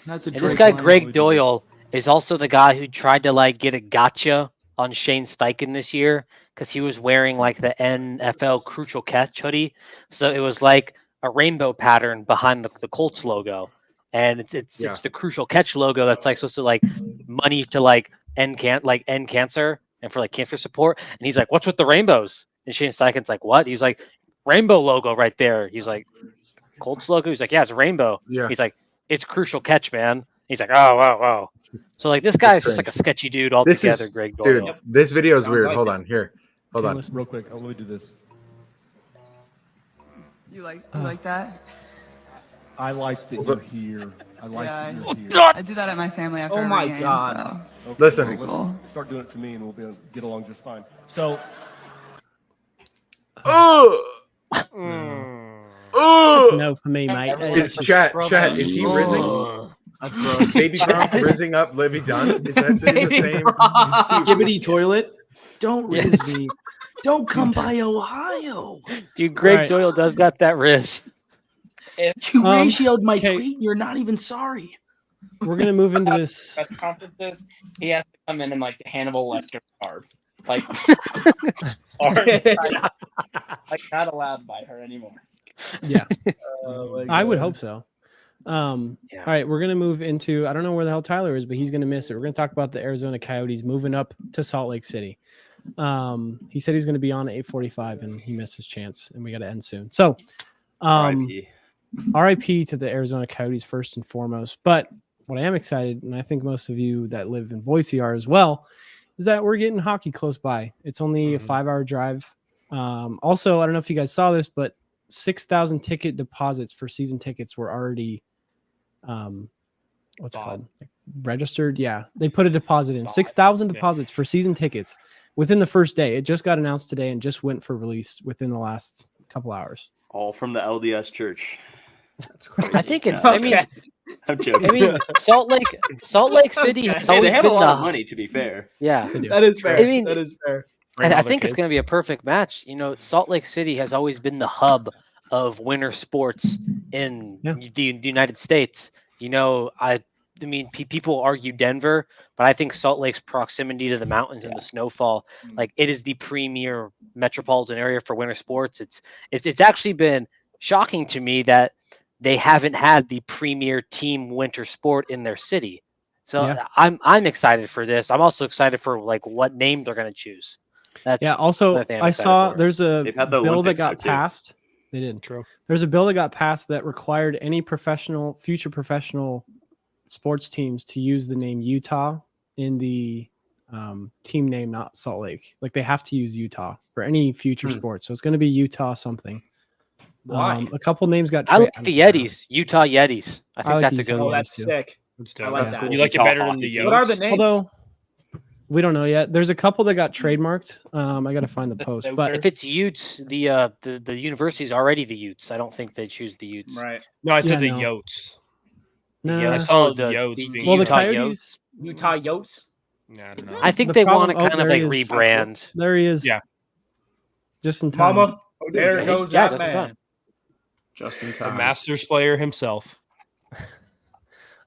That's a And this Drake guy line. Greg Doyle is also the guy who tried to like get a gotcha on Shane Steichen this year because he was wearing like the NFL Crucial Catch hoodie. So it was like a rainbow pattern behind the Colts logo, and it's Yeah. it's the Crucial Catch logo that's like supposed to like money to like end cancer and for like cancer support. And he's like, "What's with the rainbows?" And Shane Steichen's like, "What?" He's like, "Rainbow logo right there." He's like, "Colts logo." He's like, "Yeah, it's a rainbow." Yeah. He's like, "It's Crucial Catch, man." He's like, "Oh, wow." So like this guy is just like a sketchy dude This altogether, is, Greg Doyle. dude, this video is Sounds weird. like Hold it. on, here. Hold Okay, on. listen. Real quick, let me do this. You like that? I like that you're here. I like Yeah, that you're here. I do that at my family after Oh every my game, God. so Okay, Listen. well, Cool. let's start doing it to me and we'll get along just fine. So, That's no for me, mate. Is chat, is he rizzing? That's gross. Baby Gronk rizzing up Livy Dunn? Is that the Baby same? Gronk. Skibbity toilet. Don't Yes. riz me. Don't come by Ohio. Dude, Greg Right. Doyle does got that wrist. You ratioed my okay. tweet. You're not even sorry. We're gonna move into this. Press conferences, he has to come in like the Hannibal Lecter card. Like, like not allowed by her anymore. Yeah, Oh I would hope so. Yeah. All right, we're gonna move into. I don't know where the hell Tyler is, but he's gonna miss it. We're gonna talk about the Arizona Coyotes moving up to Salt Lake City. He said he's gonna be on at 8:45, and he missed his chance, and we got to end soon. So, RIP. RIP to the Arizona Coyotes first and foremost. But what I am excited, and I think most of you that live in Boise are as well, is that we're getting hockey close by. It's only a 5-hour drive. Also, I don't know if you guys saw this, but 6,000 ticket deposits for season tickets were already, what's it called? Registered. Yeah, they put a deposit in. 6,000 deposits for season tickets within the first day. It just got announced today and just went for release within the last couple hours. All from the LDS church. That's crazy. I think it's. I mean, I'm joking. I mean, Salt Lake City has Hey, always they have a been lot the of money, to be fair. yeah. They do. That is fair. I mean, that is fair. I think it's going to be a perfect match. You know, Salt Lake City has always been the hub of winter sports in Yeah. the United States. You know, I mean, people argue Denver, but I think Salt Lake's proximity to the mountains and the snowfall, like it is the premier metropolitan area for winter sports. It's actually been shocking to me that they haven't had the premier team winter sport in their city. So Yeah. I'm excited for this. I'm also excited for like what name they're going to choose. That's Yeah. Also, another thing I'm I excited saw for. there's a They've had the bill that Olympics got though, too. passed. They did. True. There's a bill that got passed that required any future professional sports teams to use the name Utah in the team name, not Salt Lake. Like they have to use Utah for any future sport. So it's going to be Utah something. Why? A couple names got. I like don't the know. Yetis, Utah Yetis. I think like that's a Utah good Oh, one. that's too. sick. That's I dope. like Yeah. that. You like it Utah better than hockey the team. Yotes? What are the names? Although we don't know yet. There's a couple that got trademarked. I got to find the post, but If it's Utes, the university is already the Utes. I don't think they choose the Utes. Right. No, I said Yeah, the no. Yotes. nah. I saw the Yotes being Well, the used. Coyotes. Utah Yotes. Yeah, I don't know. I think The they want problem- to kind of there like he is. rebrand. There he is. Yeah. Just in time. Mama, there Yeah, goes yeah, that just in man. time. Just in The time. Masters player himself.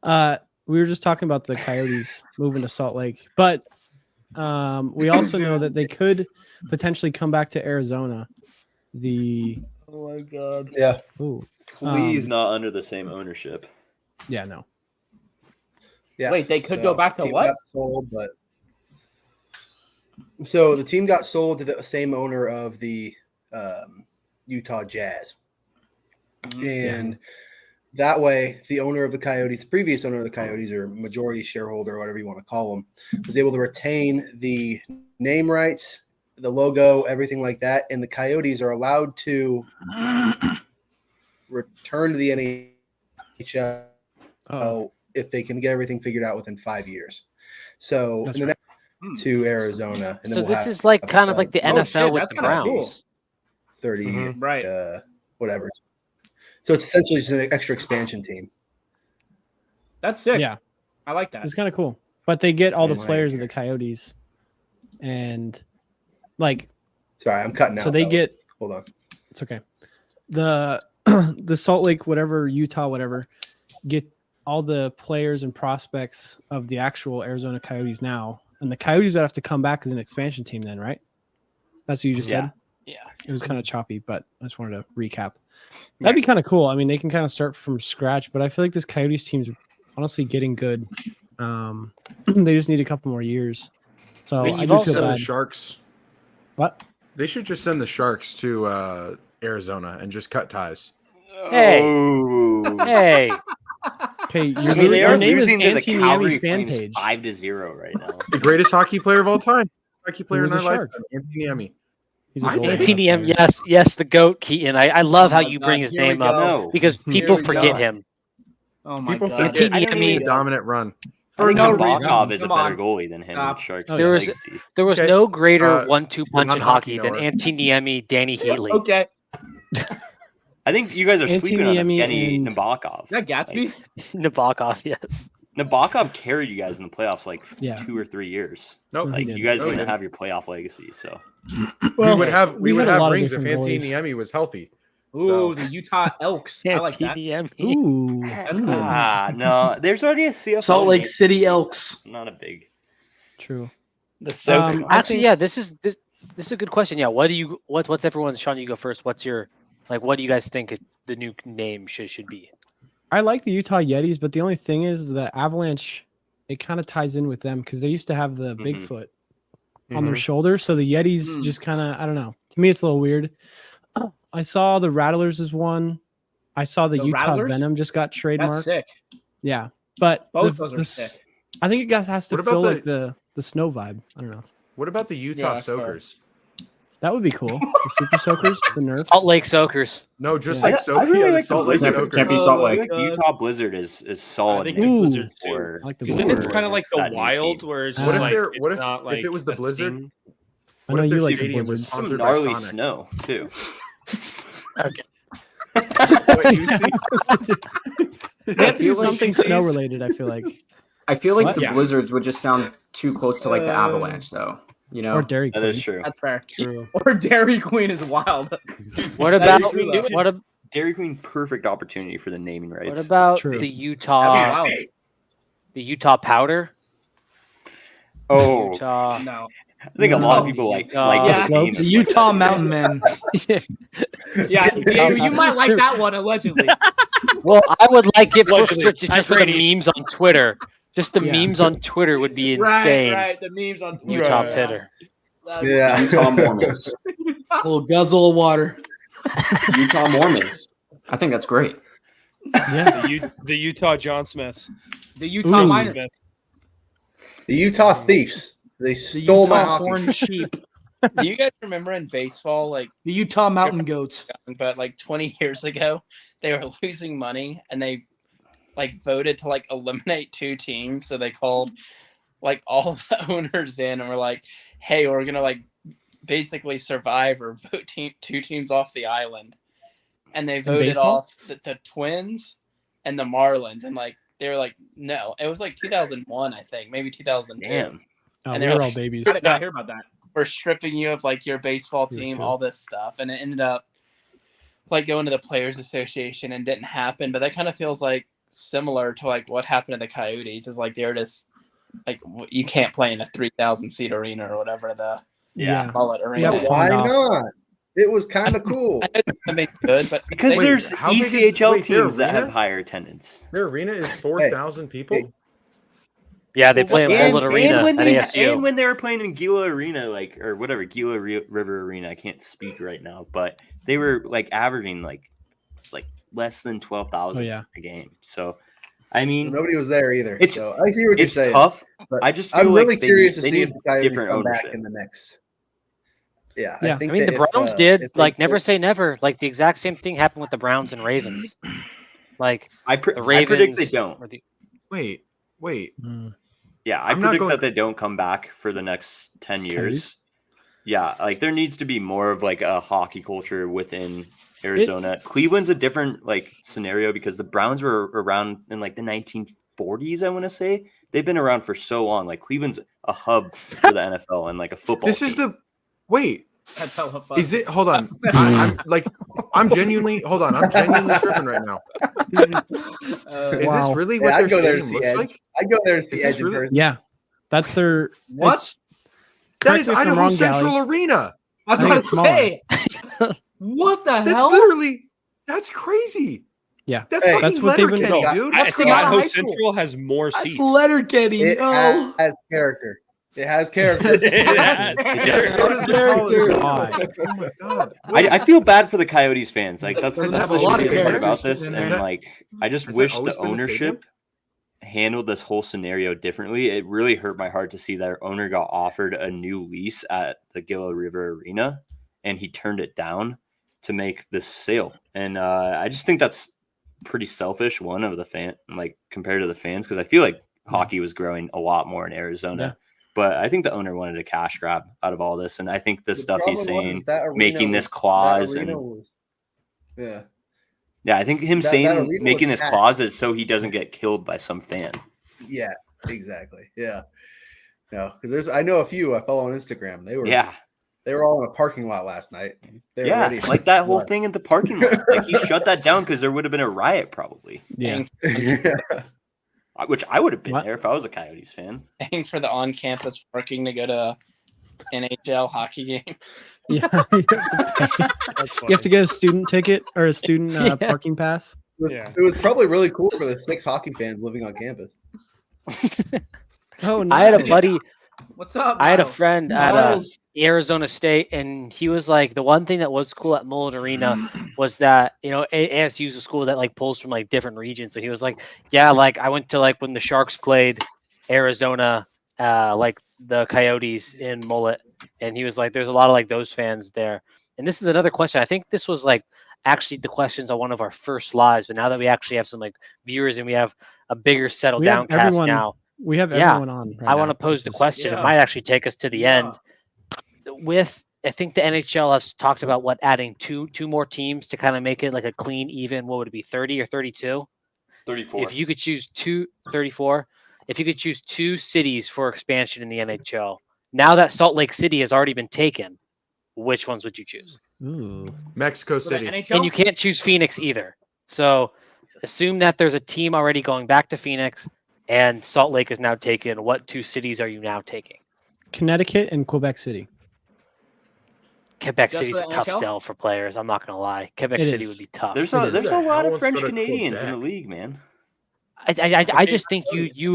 We were just talking about the Coyotes moving to Salt Lake, but we also know that they could potentially come back to Arizona. Oh my god. Yeah. Ooh, Please not under the same ownership. yeah, no. Yeah. Wait, they could go back to team what? got sold, but so the team got sold to the same owner of the Utah Jazz, and that way the owner of the Coyotes, the previous owner of the Coyotes, or majority shareholder, or whatever you want to call them, was able to retain the name rights, the logo, everything like that, and the Coyotes are allowed to return to the NHL if they can get everything figured out within 5 years. So That's in the next to Arizona, and So then we'll this have is like kind of like the Oh, NFL shit, with that's the kinda Browns. cool. 30, Right. whatever. So it's essentially just an extra expansion team. That's sick. Yeah, I like that. it's kind of cool. But they get all the Like- players of the Coyotes, and like, Sorry, I'm cutting out. so they fellas. get. Hold on. It's okay. The the Salt Lake, whatever, Utah, whatever, get all the players and prospects of the actual Arizona Coyotes now, and the Coyotes would have to come back as an expansion team then, right? That's what you just said. Yeah. It was kind of choppy, but I just wanted to recap. That'd be kind of cool. I mean, they can kind of start from scratch, but I feel like this Coyotes team's honestly getting good. They just need a couple more years. So They I should do just feel send the bad. Sharks. What? They should just send the Sharks to Arizona and just cut ties. Hey. Oh. Hey, Okay, I your, mean, they your are name is losing to the Anthony Calgary Niemi fan Flames page. 5-0 right now. The greatest hockey player of all time. Hockey player in was our a Shark. lifetime. Anthony Niemi. He's a I goalie, think- not a Antony, player. yes, the goat, Keaton. I love Oh how my you God, bring his here we name up go. No. because Here people we forget go. him. Oh my People god. forget Antony I don't the Niemi. even- dominant run. For I think no reason. Nabokov is a Come better on. goalie than him Stop. in Sharks Oh, There was- Legacy. There was Okay. no greater 1-2 punch not in a hockey hockey than knower. Antony Niemi, Danny Heatley. Okay. I think you guys are Anthony sleeping on Niemi Evgeny and- Nabokov. Is that Gatsby? Nabokov, yes. Nabokov carried you guys in the playoffs like Yeah. 2 or 3 years. Nope. No, he Like didn't. you guys No, he wouldn't didn't. have your playoff legacy. So Well, we would have we had a have lot of rings if different Anthony goalies. Niemi was healthy. Ooh, So- the Utah Elks. I like that. Antony Niemi. Ooh, That's cool. no, there's already a CFL. Salt Lake name. City Elks. Not a big. true. The Soakers. I Actually, think- yeah, this is a good question. Yeah, what's everyone's? Sean, you go first. What's your what do you guys think the new name should be? I like the Utah Yetis, but the only thing is the Avalanche. It kind of ties in with them because they used to have the Mhm. Bigfoot on their shoulder, so the Yetis just kind of, I don't know. To me, it's a little weird. I saw the Rattlers as one. I saw the The Utah Rattlers? Venom just got That's trademarked. sick. Yeah, but Both those are sick. I think it has to What about feel the- like the snow vibe. I don't know. What about the Utah Yeah, Soakers? That would be cool. The Super Soakers, the Nerf. Salt Lake Soakers. No, just Yeah. like the Salt Lake Can't be Soakers. Salt I Lake. think Utah Blizzard is solid. think name Ooh. Blizzard too. for- I like the Because then it's Blizzard. kind of like the That new Wild, team. where it's What just if like there- it's what if- not if like it was the a Blizzard? thing. I What know if you their like the stadium was Blizzard. Some sponsored by gnarly Sonic? snow too. What you see? They have to do feel like something these- snow related. I feel like, I feel like What? the Yeah. Blizzards would just sound too close to like the Avalanche, though. You know, or Dairy That Queen. is true. That's fair. True. Or Dairy Queen is wild. What That about is true, though. what Dairy Queen, perfect opportunity for the naming rights. What about True. the That'd Utah be wild. the Utah Powder? Oh, Utah. No. I think a lot of No. people like Yeah. this The game. slopes. The Utah Mountain Men. Yeah, you might like that one allegedly. Well, I would like it Luckily, pushed just for the memes on Twitter. Just the Yeah. memes on Twitter would be Right, insane. right. The memes on Utah Right. Pitter. Yeah. Utah Mormons. A little guzzle of water. Utah Mormons. I think that's great. Yeah. The Utah John Smiths. The Utah Ooh. Miners. Smith. The Utah Thieves. They The stole my Utah hockey. Horned Sheep. Do you guys remember in baseball, like, The Utah Mountain Goats. but like 20 years ago, they were losing money and they like voted to like eliminate 2 teams. So they called like all the owners in and were like, hey, we're going to like basically survive or vote 2 teams off the island. And they voted baseball? off the Twins and the Marlins. And like, they were like, no, it was like 2001, I think, maybe 2002. Damn. Oh, And we they're were all like- babies. I did not hear about that. We're stripping you of like your baseball You were team, too. all this stuff, and it ended up like going to the Players Association and didn't happen. But that kind of feels like similar to like what happened to the Coyotes. Is like they're just like you can't play in a 3,000 seat arena or whatever the Yeah. mullet arena. Yeah, is. Why Off. not? It was kind of cool. I mean, good, but Because Wait, there's how big is- ECHL wait, their teams that have arena? higher attendance. Their arena is 4,000 people. hey. Yeah, they play in And, Mullet Arena when at ASU. and when they were playing in Gila Arena, like or whatever Gila River Arena, I can't speak right now, but they were like averaging like less than 12,000 Oh, yeah. a game. So, I mean, Nobody was there either. It's- So I see what you're it's saying. tough. but I just feel I'm like really they curious need- to they see if need the Coyotes different come back ownership. in the mix. Yeah, Yeah. I think I mean, that the if, Browns if did they like never put- say never. Like the exact same thing happened with the Browns and Ravens. Like I the predict Ravens. they don't. or the- Wait. Mm. Yeah, I I'm not predict going- that they don't come back for the next 10 years. Coyotes? Yeah, like there needs to be more of like a hockey culture within Arizona. Cleveland's a different like scenario because the Browns were around in like the 1940s, I want to say. They've been around for so long. Like Cleveland's a hub for the NFL and like a football This is team. the wait. That's hella fun. Is it? Hold on. I'm genuinely. Hold on. I'm genuinely tripping right now. Is Wow. this really Yeah, what I'd their go there to stadium see looks Edge. like? I'd go there to Is see this Edge in really- person. Yeah. That's their. What? it's- That correct is me if I'm Idaho wrong, Central Gally. Arena. I was I think about it's to smaller. say. What the That's hell? literally. That's crazy. Yeah. That's Hey, fucking that's what they've been Letterkenny, doing. dude. I What's think going on? Idaho high school. Central has more That's seats. Letterkenny. It Oh, has character. It has character. So does the Character. college. Oh my god. I feel bad for the Coyotes fans. Like that's Does it that's have the a lot of shittiest part about characters? this. And And is that- like I just has that wish always the been the stadium? ownership handled this whole scenario differently. It really hurt my heart to see their owner got offered a new lease at the Gila River Arena and he turned it down to make this sale. And I just think that's pretty selfish, one of the fan, like compared to the fans, because I feel like hockey was growing a lot more in Arizona. Yeah. But I think the owner wanted a cash grab out of all this. And I think the stuff he's problem wasn't saying, that arena making this was- that clause arena and was- yeah. yeah, I think him That saying arena was making this packed. clause is so he doesn't get killed by some fan. Yeah, exactly. Yeah. No, because I know a few I follow on Instagram. They were all in a parking lot last night. They were Yeah, ready for like that whole blood. thing in the parking lot. Like he shut that down because there would have been a riot probably. Yeah. Which I would have been What? there if I was a Coyotes fan. Paying for the on-campus parking to go to NHL hockey game. Yeah. You have to get a student ticket or a student Yeah. parking pass. It was probably really cool for the 6 hockey fans living on campus. Oh no. I had a buddy. What's up? I had a Miles? friend at Miles. Arizona State, and he was like, the one thing that was cool at Mullet Arena was that, you know, ASU is a school that like pulls from like different regions. So he was like, yeah, like I went to like when the Sharks played Arizona, like the Coyotes in Mullet, and he was like, there's a lot of like those fans there. And this is another question. I think this was like actually the questions on one of our first lives, but now that we actually have some like viewers and we have a bigger settled We have down cast everyone- now. We have Yeah, everyone on. Right I want to now, pose which the is- question. Yeah. It might actually take us to the Yeah. end. With I think the NHL has talked about what adding two more teams to kind of make it like a clean, even. What would it be, 30 or 32? 34. If you could choose 34, if you could choose 2 cities for expansion in the NHL, now that Salt Lake City has already been taken, which ones would you choose? Ooh. Mexico For the City. NHL? And you can't choose Phoenix either. So assume that there's a team already going back to Phoenix, and Salt Lake is now taken. What 2 cities are you now taking? Connecticut and Quebec City. Quebec Just City's for a the tough NHL? sell for players. I'm not gonna lie. Quebec It City is. would be tough. There's It a is. there's a Who lot of wants to French go to Canadians in the Quebec? league, man. I just think you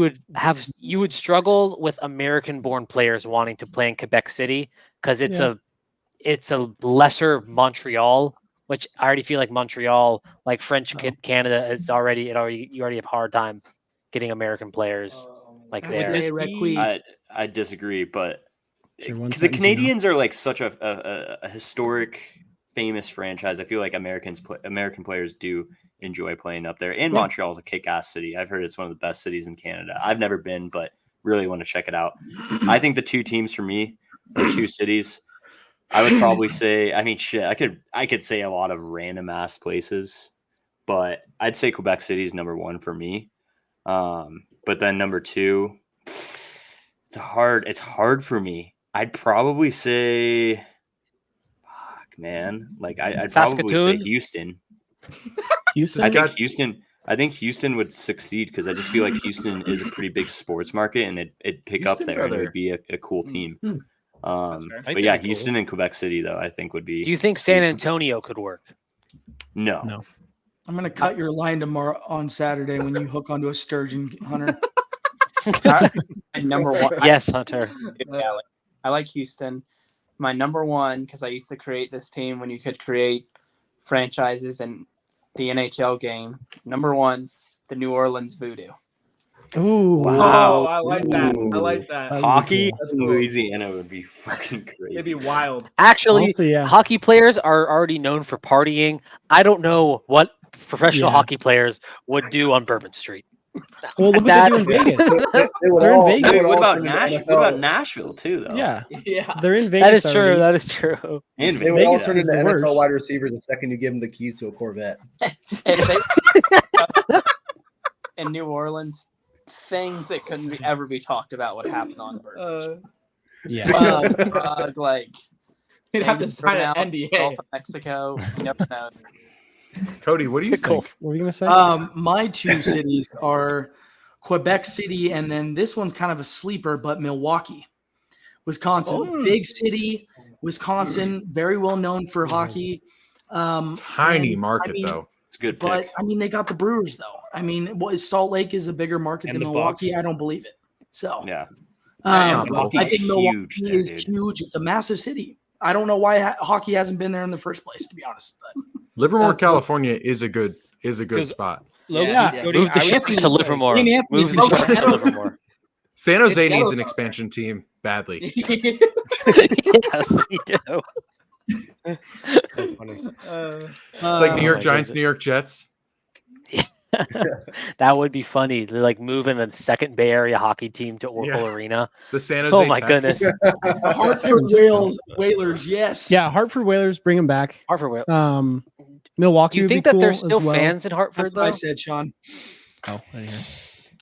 would struggle with American-born players wanting to play in Quebec City because it's a lesser Montreal, which I already feel like Montreal, like French Canada, is you already have a hard time getting American players like Would there. they requie- I disagree, but Sure, one the sentence, you know. Canadians are like such a historic, famous franchise. I feel like American players do enjoy playing up there. And Yeah. Montreal is a kick-ass city. I've heard it's one of the best cities in Canada. I've never been, but really want to check it out. I think the two teams for me, or two cities, I would probably say. I mean, shit, I could say a lot of random ass places, but I'd say Quebec City is number one for me. But then number two, it's hard for me. I'd probably say, fuck, man. Like I'd probably say Saskatoon? Houston. Houston. I think Houston would succeed because I just feel like Houston is a pretty big sports market and it'd pick up Houston, there and it brother. would be a cool team. fair. I But think yeah, that'd be cool. Houston and Quebec City though I think would be. Do you think San Antonio could work? No. No. I'm gonna cut your line tomorrow on Saturday when you hook onto a sturgeon, Hunter. My number one. Yes, Hunter. Yeah, I like Houston. My number one, because I used to create this team when you could create franchises and the NHL game. Number one, the New Orleans Voodoo. Ooh, Oh, I like that. I like that. That'd be Hockey cool. in Louisiana would be fucking crazy. It'd be wild. Actually, Honestly, yeah. hockey players are already known for partying. I don't know what professional Yeah. hockey players would do on Bourbon Street. Well, look what they do in Vegas. They would They're in all- Vegas. they would What all about turn into Nashville? NFL What about Nashville too, though? Yeah, Yeah. they're in Vegas. That is true. already. That is true. And They would all Vegas turn is into the NFL worst. wide receivers the second you give them the keys to a Corvette. If they- in New Orleans, things that couldn't ever be talked about would happen on Bourbon Street. Yeah. Like You'd have to things sign burn an out, NDA. Gulf of Mexico. You never know. Cody, what do you Cool. think? What were you gonna say? My two cities are Quebec City, and then this one's kind of a sleeper, but Milwaukee, Wisconsin, big city. Wisconsin, very well known for hockey. Tiny and, market I mean, though. It's a good but pick. I mean, they got the Brewers though. I mean, Salt Lake is a bigger market And than the Milwaukee. Bucks. I don't believe it. So Yeah. I Milwaukee's think Milwaukee huge there, is dude. huge. It's a massive city. I don't know why hockey hasn't been there in the first place, to be honest. But Livermore, That's- California is a good 'Cause- spot. Loki, Yeah. Cody, Move the I would Sharks to Livermore. Ian Anthony Move the is Sharks to better. Livermore. San Jose It's needs an yellow. expansion team badly. Yes, we do. It's like New York my Giants, goodness. New York Jets. That would be funny. They're like moving a second Bay Area hockey team to Oracle Yeah. Arena. The San Jose. Oh my Tex. goodness. Hartford Whalers, yes. Yeah, Hartford Whalers, bring them back. Hartford Whale- Milwaukee. Do you would think be that cool there's as still well. fans in Hartford That's what I though? said, Sean. Oh, I didn't hear.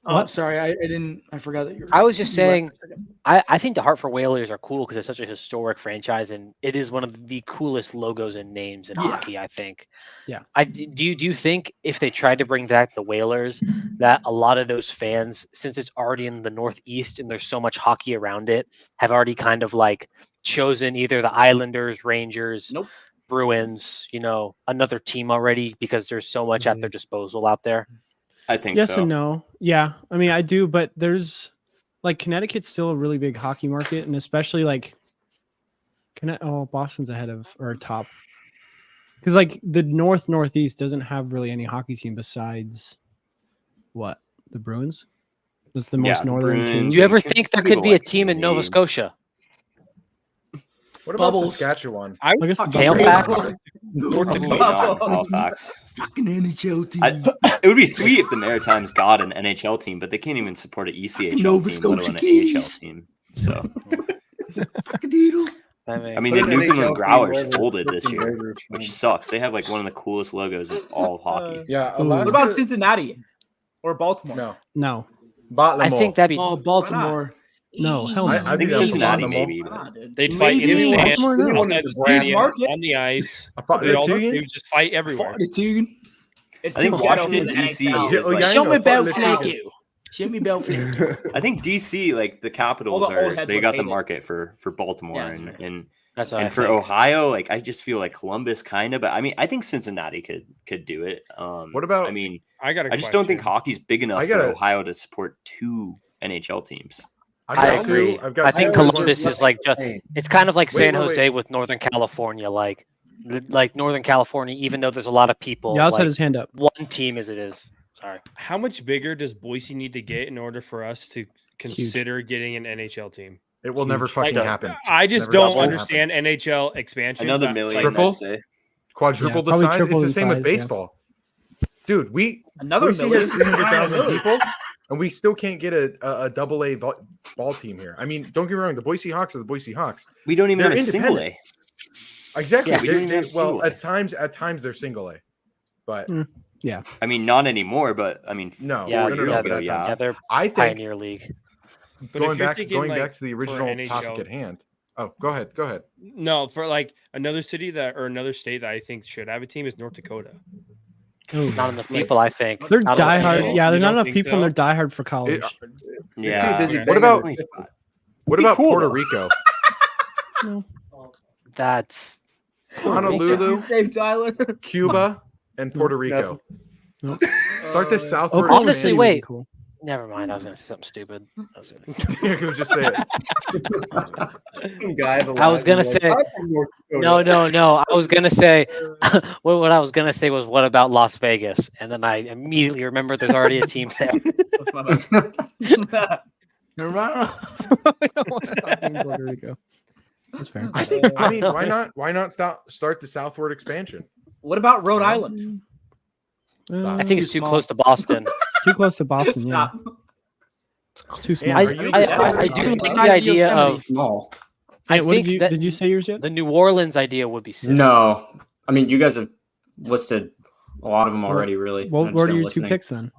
Oh, What? sorry, I didn't. I forgot that you're. I was just you left saying, for a second. I think the Hartford Whalers are cool because it's such a historic franchise and it is one of the coolest logos and names in Yeah. hockey, I think. Yeah. Do you think if they tried to bring back the Whalers, that a lot of those fans, since it's already in the Northeast and there's so much hockey around it, have already kind of like chosen either the Islanders, Rangers, Nope. Bruins, another team already because there's so much at their disposal out there? I think Yes so. and no. Yeah, I mean, I do, but there's like Connecticut's still a really big hockey market, and especially like Boston's ahead of or top because like the Northeast doesn't have really any hockey team besides what the Bruins. That's the most the northern team. Bruins. Do you ever Can think there people could be a like team in Nova names? Scotia? What about Bubbles. Saskatchewan? I I would guess fucking the Halifax? North Probably Dakota. not in Halifax. Fucking NHL team. It would be sweet if the Maritimes got an NHL team, but they can't even support an ECHL Nova team, let Scotia alone an Keys. AHL team. So, Fucking doodle. I mean, Put the an Newfoundland NHL team Growlers over folded this Brooklyn year, Raiders, which man. sucks. They have like one of the coolest logos in all of hockey. Yeah, Ooh. What about Cincinnati or Baltimore? No, No, I think that'd be. Oh, Baltimore. no, hell no. I'd I think be down for Cincinnati Baltimore. maybe. Why But not, dude? They'd fight Maybe. in the Baltimore, no. outside the Huge stadium, market. on the ice. I thought They'd they're they would just fight everywhere. Fortitude. It's I think too ghetto for Washington, the D.C. NHL. is like Show me about Flacco. Flacco. Jimmy Belfield. I think DC, like the Capitals, All the old are heads they would got the hate it. market for Baltimore Yeah, that's fair. and That's what I and for think. Ohio, like I just feel like Columbus kind of, but I mean I think Cincinnati could do it. What about? I mean, I got a I just don't think question. hockey's big enough I for gotta- Ohio to support 2 NHL teams. I've I got agree. two. I've got I think two. Columbus is like just, it's kind of like Wait, San wait, Jose with Northern California. Like Northern California, even though there's a lot of people, Yaz like, had his hand up. one team as it is. Sorry. How much bigger does Boise need to get in order for us to consider getting an NHL team? It will never fucking Like, happen. I just Never don't gonna understand NHL expansion. Another but, million, like, Triple? I'd say. Quadruple Yeah, the probably size. triple It's the in same with size, yeah. baseball. Dude, Another Boise million. has 300,000 people, and we still can't get a double A ball team here. I mean, don't get me wrong, the Boise Hawks are the Boise Hawks. We don't even They're have a single independent. A. Exactly. Yeah. We don't even have Well, single A. at times they're single A, but I mean, not anymore, but I mean, no, Yeah, four no, years no, ago, but that's yeah. not- Yeah, they're I think Pioneer League. But if going you're back thinking, going like, back to the for original NHL topic at hand. Oh, go ahead. Go ahead. No, for like another city that or another state that I think should have a team is North Dakota. Not enough people, I think. They're Not enough diehard. people. Yeah, there's You not don't enough think people, and so? they're diehard for college. Yeah. Too busy okay. What about banging what be about cool, Puerto though. Rico? That's Honolulu, Save Tyler. Cuba, and Puerto Rico. Nope. Start this southward. Oklahoma Honestly, City would be wait. cool. never mind. I was gonna say something stupid. I was gonna- You're gonna just say it. Some guy I was gonna say- No. I was gonna say what I was gonna say was what about Las Vegas, and then I immediately remembered there's already a team there. Never mind. Puerto Rico. That's fair. I think. I mean, why not? Why not start the southward expansion? What about Rhode Island? I think it's too close to Boston. Too close to Boston. Yeah, Stop. it's too small. Yeah, I are you do excited? like the idea of. Small. I What think that did you say yours yet? the New Orleans idea would be sick. No, I mean you guys have listed a lot of them already. Really. Well, I'm just what are not your listening. two picks then?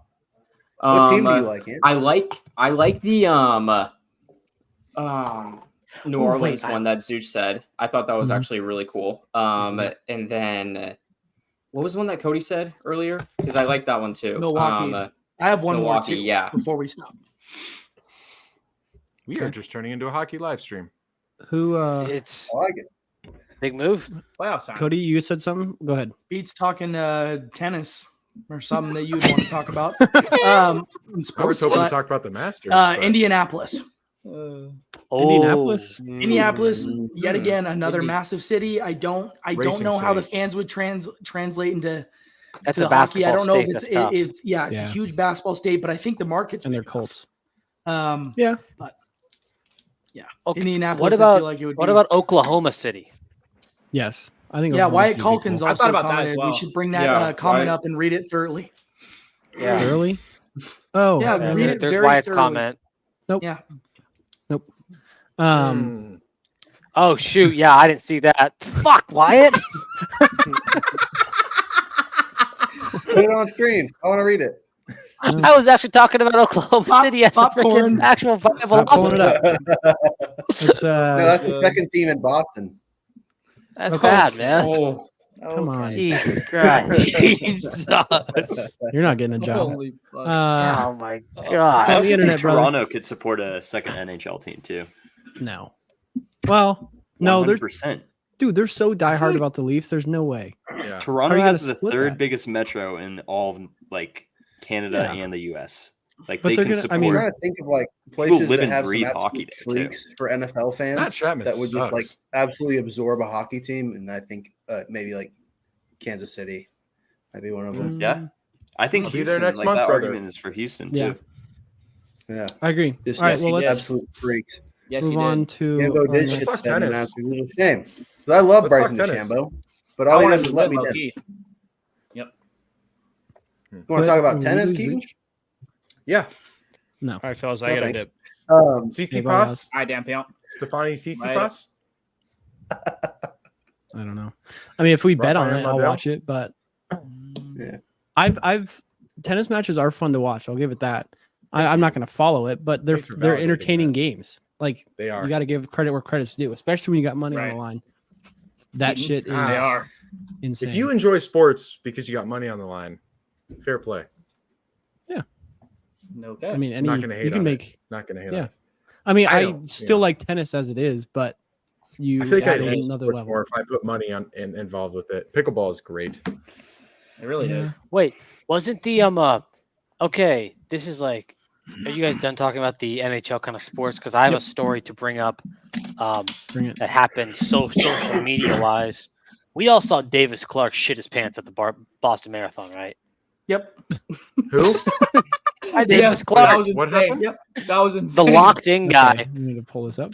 What team do you Uh, like, Ant? I like the New Ooh, Orleans wait, one that Zeus said. I thought that was Mhm. actually really cool. And then what was the one that Cody said earlier? Because I like that one too. Milwaukee. I have one Milwaukee, more too. yeah. Before we stop. We are just turning into a hockey live stream. Who? It's I like it. big move. Playoff time. Cody, you said something. Go ahead. Beats talking tennis or something that you'd want to talk about. In I was sports, hoping to but, talk about the Masters. but- Indianapolis. Oh, Indianapolis. Indianapolis, yet Mhm. again, another Indy. massive city. I don't Racing know how the city. fans would translate into That's to a the hockey. I basketball don't know state. if That's it's tough. it's a Yeah. huge basketball state, but I think the market's And they're big enough. Colts. Yeah, Okay, Indianapolis. What I about feel like it would what be, about Oklahoma City? Yes, I think. Yeah, Oklahoma Wyatt City would be Culkin's cool. I also thought about that as commented. well. We should bring that Yeah, comment Wyatt- up and read it thoroughly. Yeah, Early. Oh, Yeah, okay. read it there's very Wyatt's thoroughly. comment. Yeah, Um, Oh shoot, yeah, I didn't see that. Fuck, Wyatt. Put it on screen. I want to read it. I was actually talking about Oklahoma City as a popcorn. freaking actual viable I'm pulling it option. up. It's No, that's the second team in Boston. That's Okay. bad, man. Oh, come on. Jesus Christ. Jesus. You're not getting a job. Holy fuck. Oh my I god. It's on also the think internet, brother. Toronto could support a second NHL team too. No. Well, no, they're 100%. dude. They're so diehard about the Leafs. There's no way. yeah. Toronto you gonna has the split third that? biggest metro in all of like Canada Yeah. and the U.S. Like But they they're can gonna- I support. I'm mean- trying to think of like places live that and have some breathe absolute hockey there, too. freaks for NFL Matt fans Chapman that would just like sucks. absolutely absorb a hockey team, and I think maybe like Kansas City might be one of them. Yeah, I think I'll be there Houston. next Like month, that brother. argument is for Houston Yeah. too. Yeah, I agree. just All right. yes, Well, he let's did. absolute freaks. Yes, move you on did. to. Shambo did let's shit talk send and tennis. announced it was a shame. 'Cause I love Let's Bryson talk tennis. DeChambeau, but all he I does wanted is to let live me low down. key. You want to talk about tennis, Keaton? Yeah. No. All right, fellas, I No, got a thanks. dip. CT go Pass, All right, damn pimp. Stefani CT Right. Pass. I don't know. I mean, if we bet on Rafael it, I'll Nadal? watch it. But Yeah. I've tennis matches are fun to watch. I'll give it that. I'm not going to follow it, but they're Thanks for they're validating entertaining that. games. Like They are. you got to give credit where credit's due, especially when you got money on Right. the line. That shit is They are. insane. If you enjoy sports because you got money on the line, fair play. Okay. I mean, I'm not any gonna hate you can on it. make. Not gonna hate Yeah. on it. I mean, I I don't, still yeah. like tennis as it is, but you I feel like add I'd in hate another sports level. more if I put money on and involved with it. Pickleball is great. It really is. Wait, wasn't the okay, this is like, are you guys done talking about the NHL kind of sports? Because I have a story to bring up Bring it. that happened social media wise. We all saw Davis Clark shit his pants at the Boston Marathon, right? Yep. Who? Davis That Clark, was What insane. happened? Yep. That was the insane. locked in guy, Okay, I need to pull this up.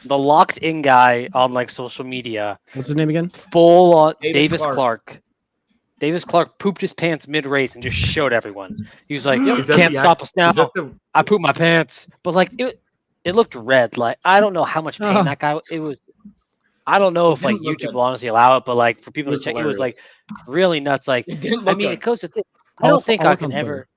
the locked in guy on like social media, What's his name again? full on Davis Davis Clark. Clark. Davis Clark pooped his pants mid race and just showed everyone. He was like, Is that "Can't the stop us now." Is that the I pooped my pants, but like it looked red. Like I don't know how much pain Oh. that guy. It was. I don't know if like didn't look YouTube good. will honestly allow it, but like for people It to was check, it was like hilarious. really nuts. Like It didn't I look mean, good. it goes to think. I I'll- don't think I'll I look can on Twitter. ever.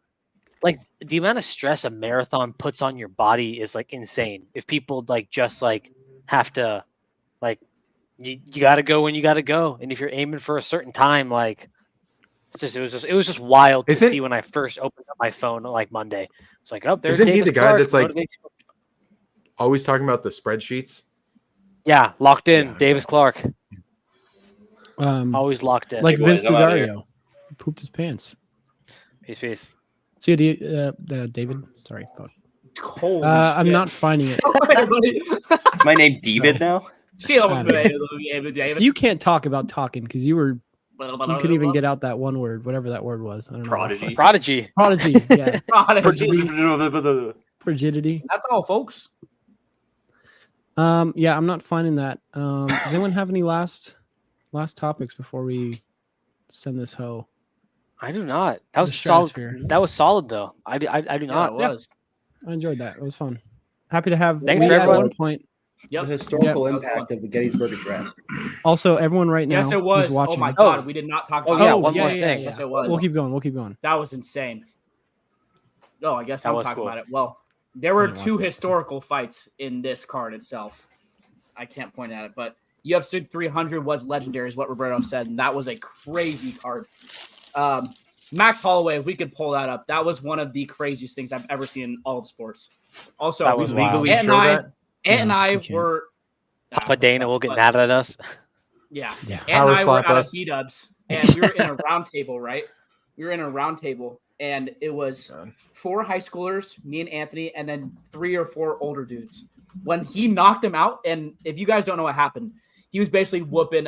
Like the amount of stress a marathon puts on your body is like insane. If people like just like have to, like, you got to go when you got to go, and if you're aiming for a certain time, like. It was just wild to Isn't- see when I first opened up my phone like Monday. It's like, oh, there's Isn't he Davis the guy Clark, that's, like- motivation. always talking about the spreadsheets? Yeah, locked in. Yeah, I Davis Clark, Um, always locked in. like Hey, boys, Vince I'm outta here. D'Addario, pooped his pants. Peace. See you, David. Sorry, fuck. Holy I'm shit. not finding it. Everybody- Is my name David now? See you Got later. You can't talk about talking because you couldn't even get out that one word, whatever that word was. I don't know. Prodigy. Prodigy. Prodigy. Yeah. Prodigy. Frigidity. That's all, folks. Yeah, I'm not finding that. Does anyone have any last topics before we send this hoe? I do not. That The was solid. stratosphere. That was solid though. I do Yeah, not. it was. I enjoyed that. It was fun. Happy to have. Thanks we for at everyone. one point. Yep. The historical Yep. impact of the Gettysburg Address. Also, everyone right now Yes, it was. who's watching. Oh my god, we did not talk about yeah, that. one more thing. Yes, it was. We'll keep going. We'll keep going. That was insane. Oh, I guess That I'm was talking cool. about it. Well, there were Yeah, two watch it. historical fights in this card itself. I can't point at it, but UFC 300 was legendary, is what Roberto said, and that was a crazy card. Max Holloway, if we could pull that up, that was one of the craziest things I've ever seen in all of sports. Also, That We was wild. legally Ant and show I, that? Ant and No, I you can't. were. Papa Dana will get mad at us. Yeah. Yeah. Ant Power and I were slap at us. a B-dubs, and we were in a round table, right? We were in a round table, and it was 4 high schoolers, me and Anthony, and then 3 or 4 older dudes. When he knocked him out, and if you guys don't know what happened, he was basically whooping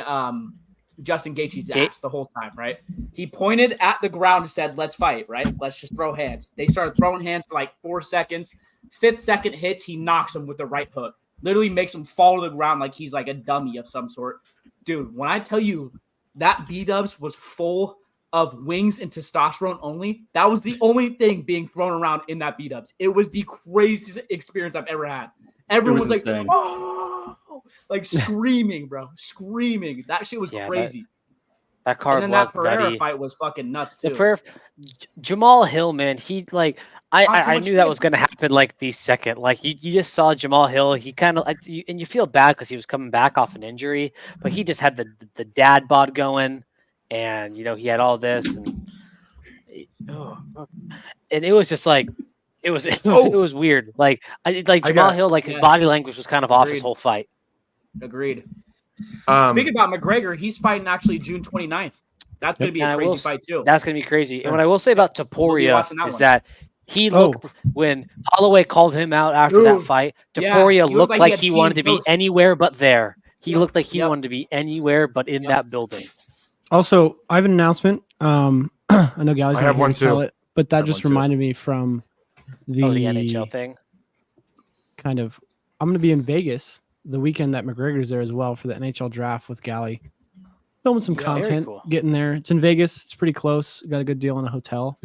Justin Gaethje's ass the whole time, right? He pointed at the ground and said, "Let's fight," right? Let's just throw hands. They started throwing hands for like 4 seconds. 5th second hits, he knocks him with the right hook. Literally makes him fall to the ground like he's like a dummy of some sort. Dude, when I tell you that B-dubs was full of wings and testosterone only, that was the only thing being thrown around in that B-dubs. It was the craziest experience I've ever had. Everyone was was like, insane. oh, like screaming, bro, screaming. That shit was Yeah, crazy. That card And then was that Pereira nutty. fight was fucking nuts The too. prayer, Jamal Hill, man, he like Not too I much knew that shit. was gonna happen like the second. Like you just saw Jamal Hill. He kind of and you feel bad because he was coming back off an injury, but he just had the dad bod going, and you know he had all this, and it was just like it was it was weird. Like Jamal Hill, like his yeah. body language was kind of off his Agreed. whole fight. Agreed. Um, Speaking about McGregor, he's fighting actually June 29th. That's going to be And a I crazy will fight too. That's gonna be crazy. And what I will say about Taporia watching that is one. that he Oh. looked when Holloway called him out after that Dude. fight. Yeah, Taporia he looked looked like he like had he seen wanted to be ghosts. anywhere but there. He looked like he Yep. wanted to be anywhere but in that building. Also, I have an announcement. I know Gally's I not have here one to tell too. it, but that have just one too. reminded me from the NHL thing. kind of. I'm going to be in Vegas the weekend that McGregor's there as well for the NHL draft with Gally. Filming some Yeah, very content, cool. getting there. It's in Vegas. It's pretty close. Got a good deal on a hotel.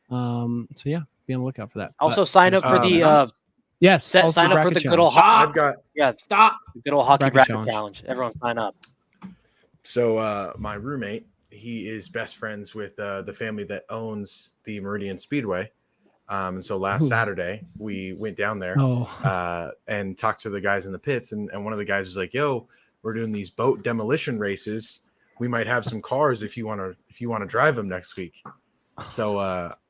So yeah, be on the lookout for that. Also, But sign up for the yes, also sign up for bracket the good old challenge. I've got Stop. good old hockey Bracket bracket challenge. challenge. Everyone sign up. so my roommate, he is best friends with the family that owns the Meridian Speedway. And so last Ooh. Saturday we went down there Oh, and talked to the guys in the pits, and one of the guys was like, "Yo, we're doing these boat demolition races. We might have some cars if you want to drive them next week." So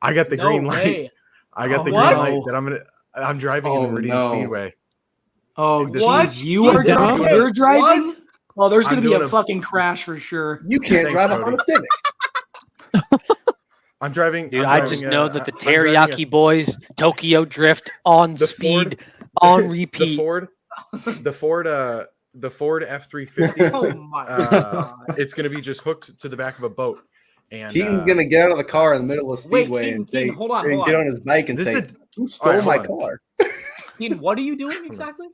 I got the No green light. way. I got the what? green light that I'm driving in the Meridian Speedway. Oh, This What? geez, you are dumb? driving. You're driving. What? Oh, there's I'm gonna be doing a a- fucking crash for sure. You can't Thanks, drive a Cody. Honda Civic. I'm driving. Dude, I'm I driving just a- know that the I'm driving a- Teriyaki Boys, Tokyo Drift on The speed, Ford- on repeat. the Ford F-350. Oh my god. It's gonna be just hooked to the back of a boat. And Keaton's gonna get out of the car in the middle of the Wait, speedway and Keaton, say, hold on, and hold get on. on his bike and This say, is "Who stole All right, my hold car?" Keaton, what are you doing exactly?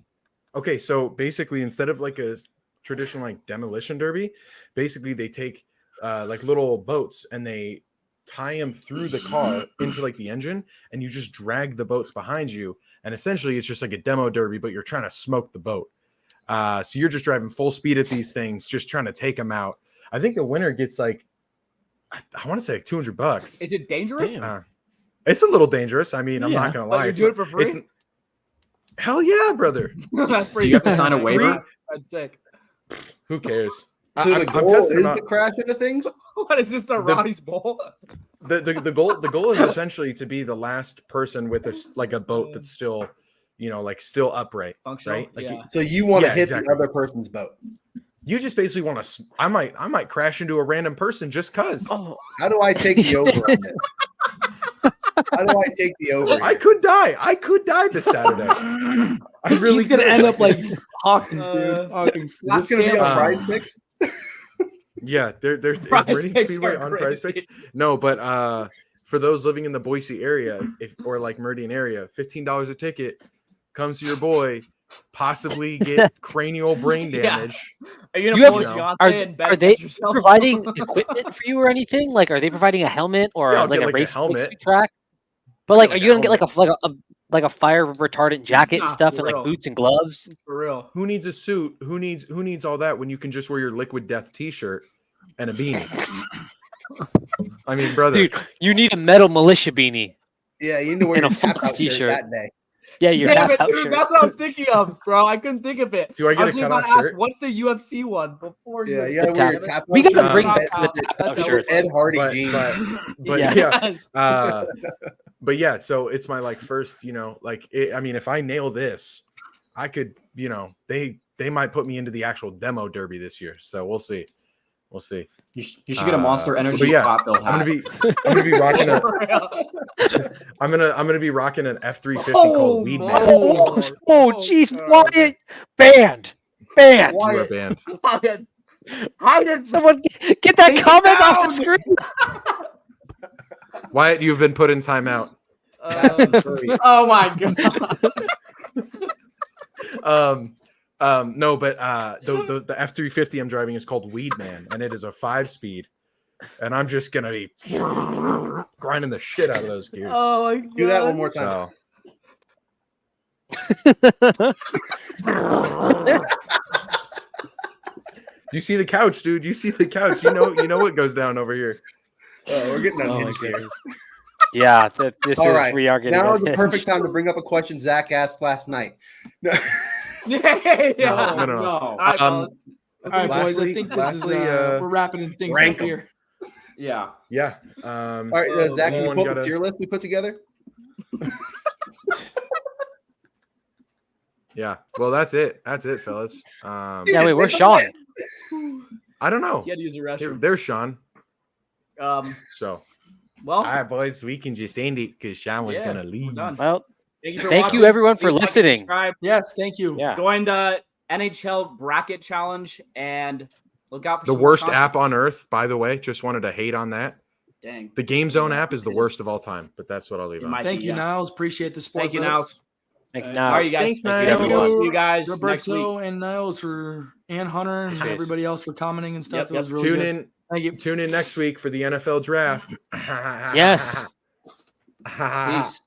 Okay, so basically, instead of like a traditional like demolition derby, basically they take like little boats and they tie them through the car into like the engine, and you just drag the boats behind you, and essentially it's just like a demo derby, but you're trying to smoke the boat. So you're just driving full speed at these things, just trying to take them out. I think the winner gets like, I want to say like $200. Is it dangerous? It's a little dangerous. I mean, I'm not gonna But lie. you It's do not- it for free? it's- Hell yeah, brother. That's Do pretty you have to sick. sign a waiver? That's sick. Who cares? So I'm the goal testing is them to out. crash into things. What is this, the Ronnie's Bowl? The goal is essentially to be the last person with like a boat that's still, like still upright, Functional, right? Like yeah. So you want to Yeah, hit exactly. the other person's boat. you just basically want to. I might crash into a random person just cause. Oh, How do I take the over on this? How do I take the over? I could die. I could die this Saturday. I really He's gonna could. end up like Hawkins, dude. Hawkins. Is this going to be on Prize Picks? Yeah, there's Prize Meridian Picks Speedway are on Prize crazy. Picks. No, but for those living in the Boise area, or like Meridian area, $15 a ticket. Comes to your boy, possibly get cranial brain Yeah. damage. Are you You gonna pull have- a Beyonce are, and bet are they against yourself? providing equipment for you or anything? Like, are they providing a helmet or Yeah, I'll like get, a like, a race helmet. track? But like, get, are like, you a gonna get like a fire retardant jacket and Nah, stuff for and like real. boots and gloves? For real. Who needs a suit? Who needs all that when you can just wear your Liquid Death T-shirt and a beanie? I mean, brother. Dude, you need a metal militia beanie. Yeah, you need to wear And a your tap Fox out shirt t-shirt. that day. Yeah, your Damn tap it, out dude, shirt. that's what I was thinking of, bro. I couldn't think of it. Do I get was a really cutoff about to ask, shirt? what's the UFC one before Yeah, you? you gotta wear your tap- tap we out gotta shirt. bring Uh, back the That's tap out a- shirts. Ed Hardy but, jeans. but Yeah. yeah, Yes. but yeah. So it's my like first, like I mean, if I nail this, I could, they might put me into the actual demo derby this year. So we'll see. You should get a Monster Energy but yeah, Hot Bill hat. I'm gonna be rocking a. For real. I'm gonna be rocking an F-350 Oh, called Weed my Man. God. Oh, jeez, Oh, Wyatt, banned. You are Wyatt. banned. How did Someone get that Take it comment off the down. screen. Wyatt, you've been put in timeout. Oh my god. No, but the F-350 I'm driving is called Weed Man, and it is a 5-speed, and I'm just gonna be grinding the shit out of those gears. Oh my god. Do that one more time. So you see the couch, dude. You see the couch. You know what goes down over here. Oh, we're getting Oh, my unhinged here. goodness. Yeah, this All is right. we are getting Now is the unhinged. perfect time to bring up a question Zach asked last night. Yeah. No. All right, fellas. All right, boys. I Lastly- think this lastly, is we're wrapping things rank up 'em. here. Yeah. Yeah. All right, Zach, can you anyone pull up got the tier list we put together? Yeah. Well, that's it. That's it, fellas. Yeah, wait, where's Sean? I don't know. He had to use the restroom. There's Sean. So, Well, all right, boys, we can just end it because Sean was yeah, gonna we're leave. done. Well, Thank you, thank you everyone for Please like and listening. subscribe. Yes, thank you. Yeah. Join the NHL bracket challenge and look out for The some more worst content. app on earth, by the way. Just wanted to hate on that. Dang. The Game Zone app is the worst of all time, but that's what I'll leave It on. might Thank be, you, yeah. Niles. Appreciate the support. Thank you, brother. Niles. Thank you, All Niles. right, you guys. Thanks, Thank you, Niles. everyone. See you guys next Roberto week. and Niles and Hunter and Cheers. everybody else for commenting and stuff. Yep, It was yep. really Tune good. in. Thank you. Tune in next week for the NFL draft. Yes. Peace.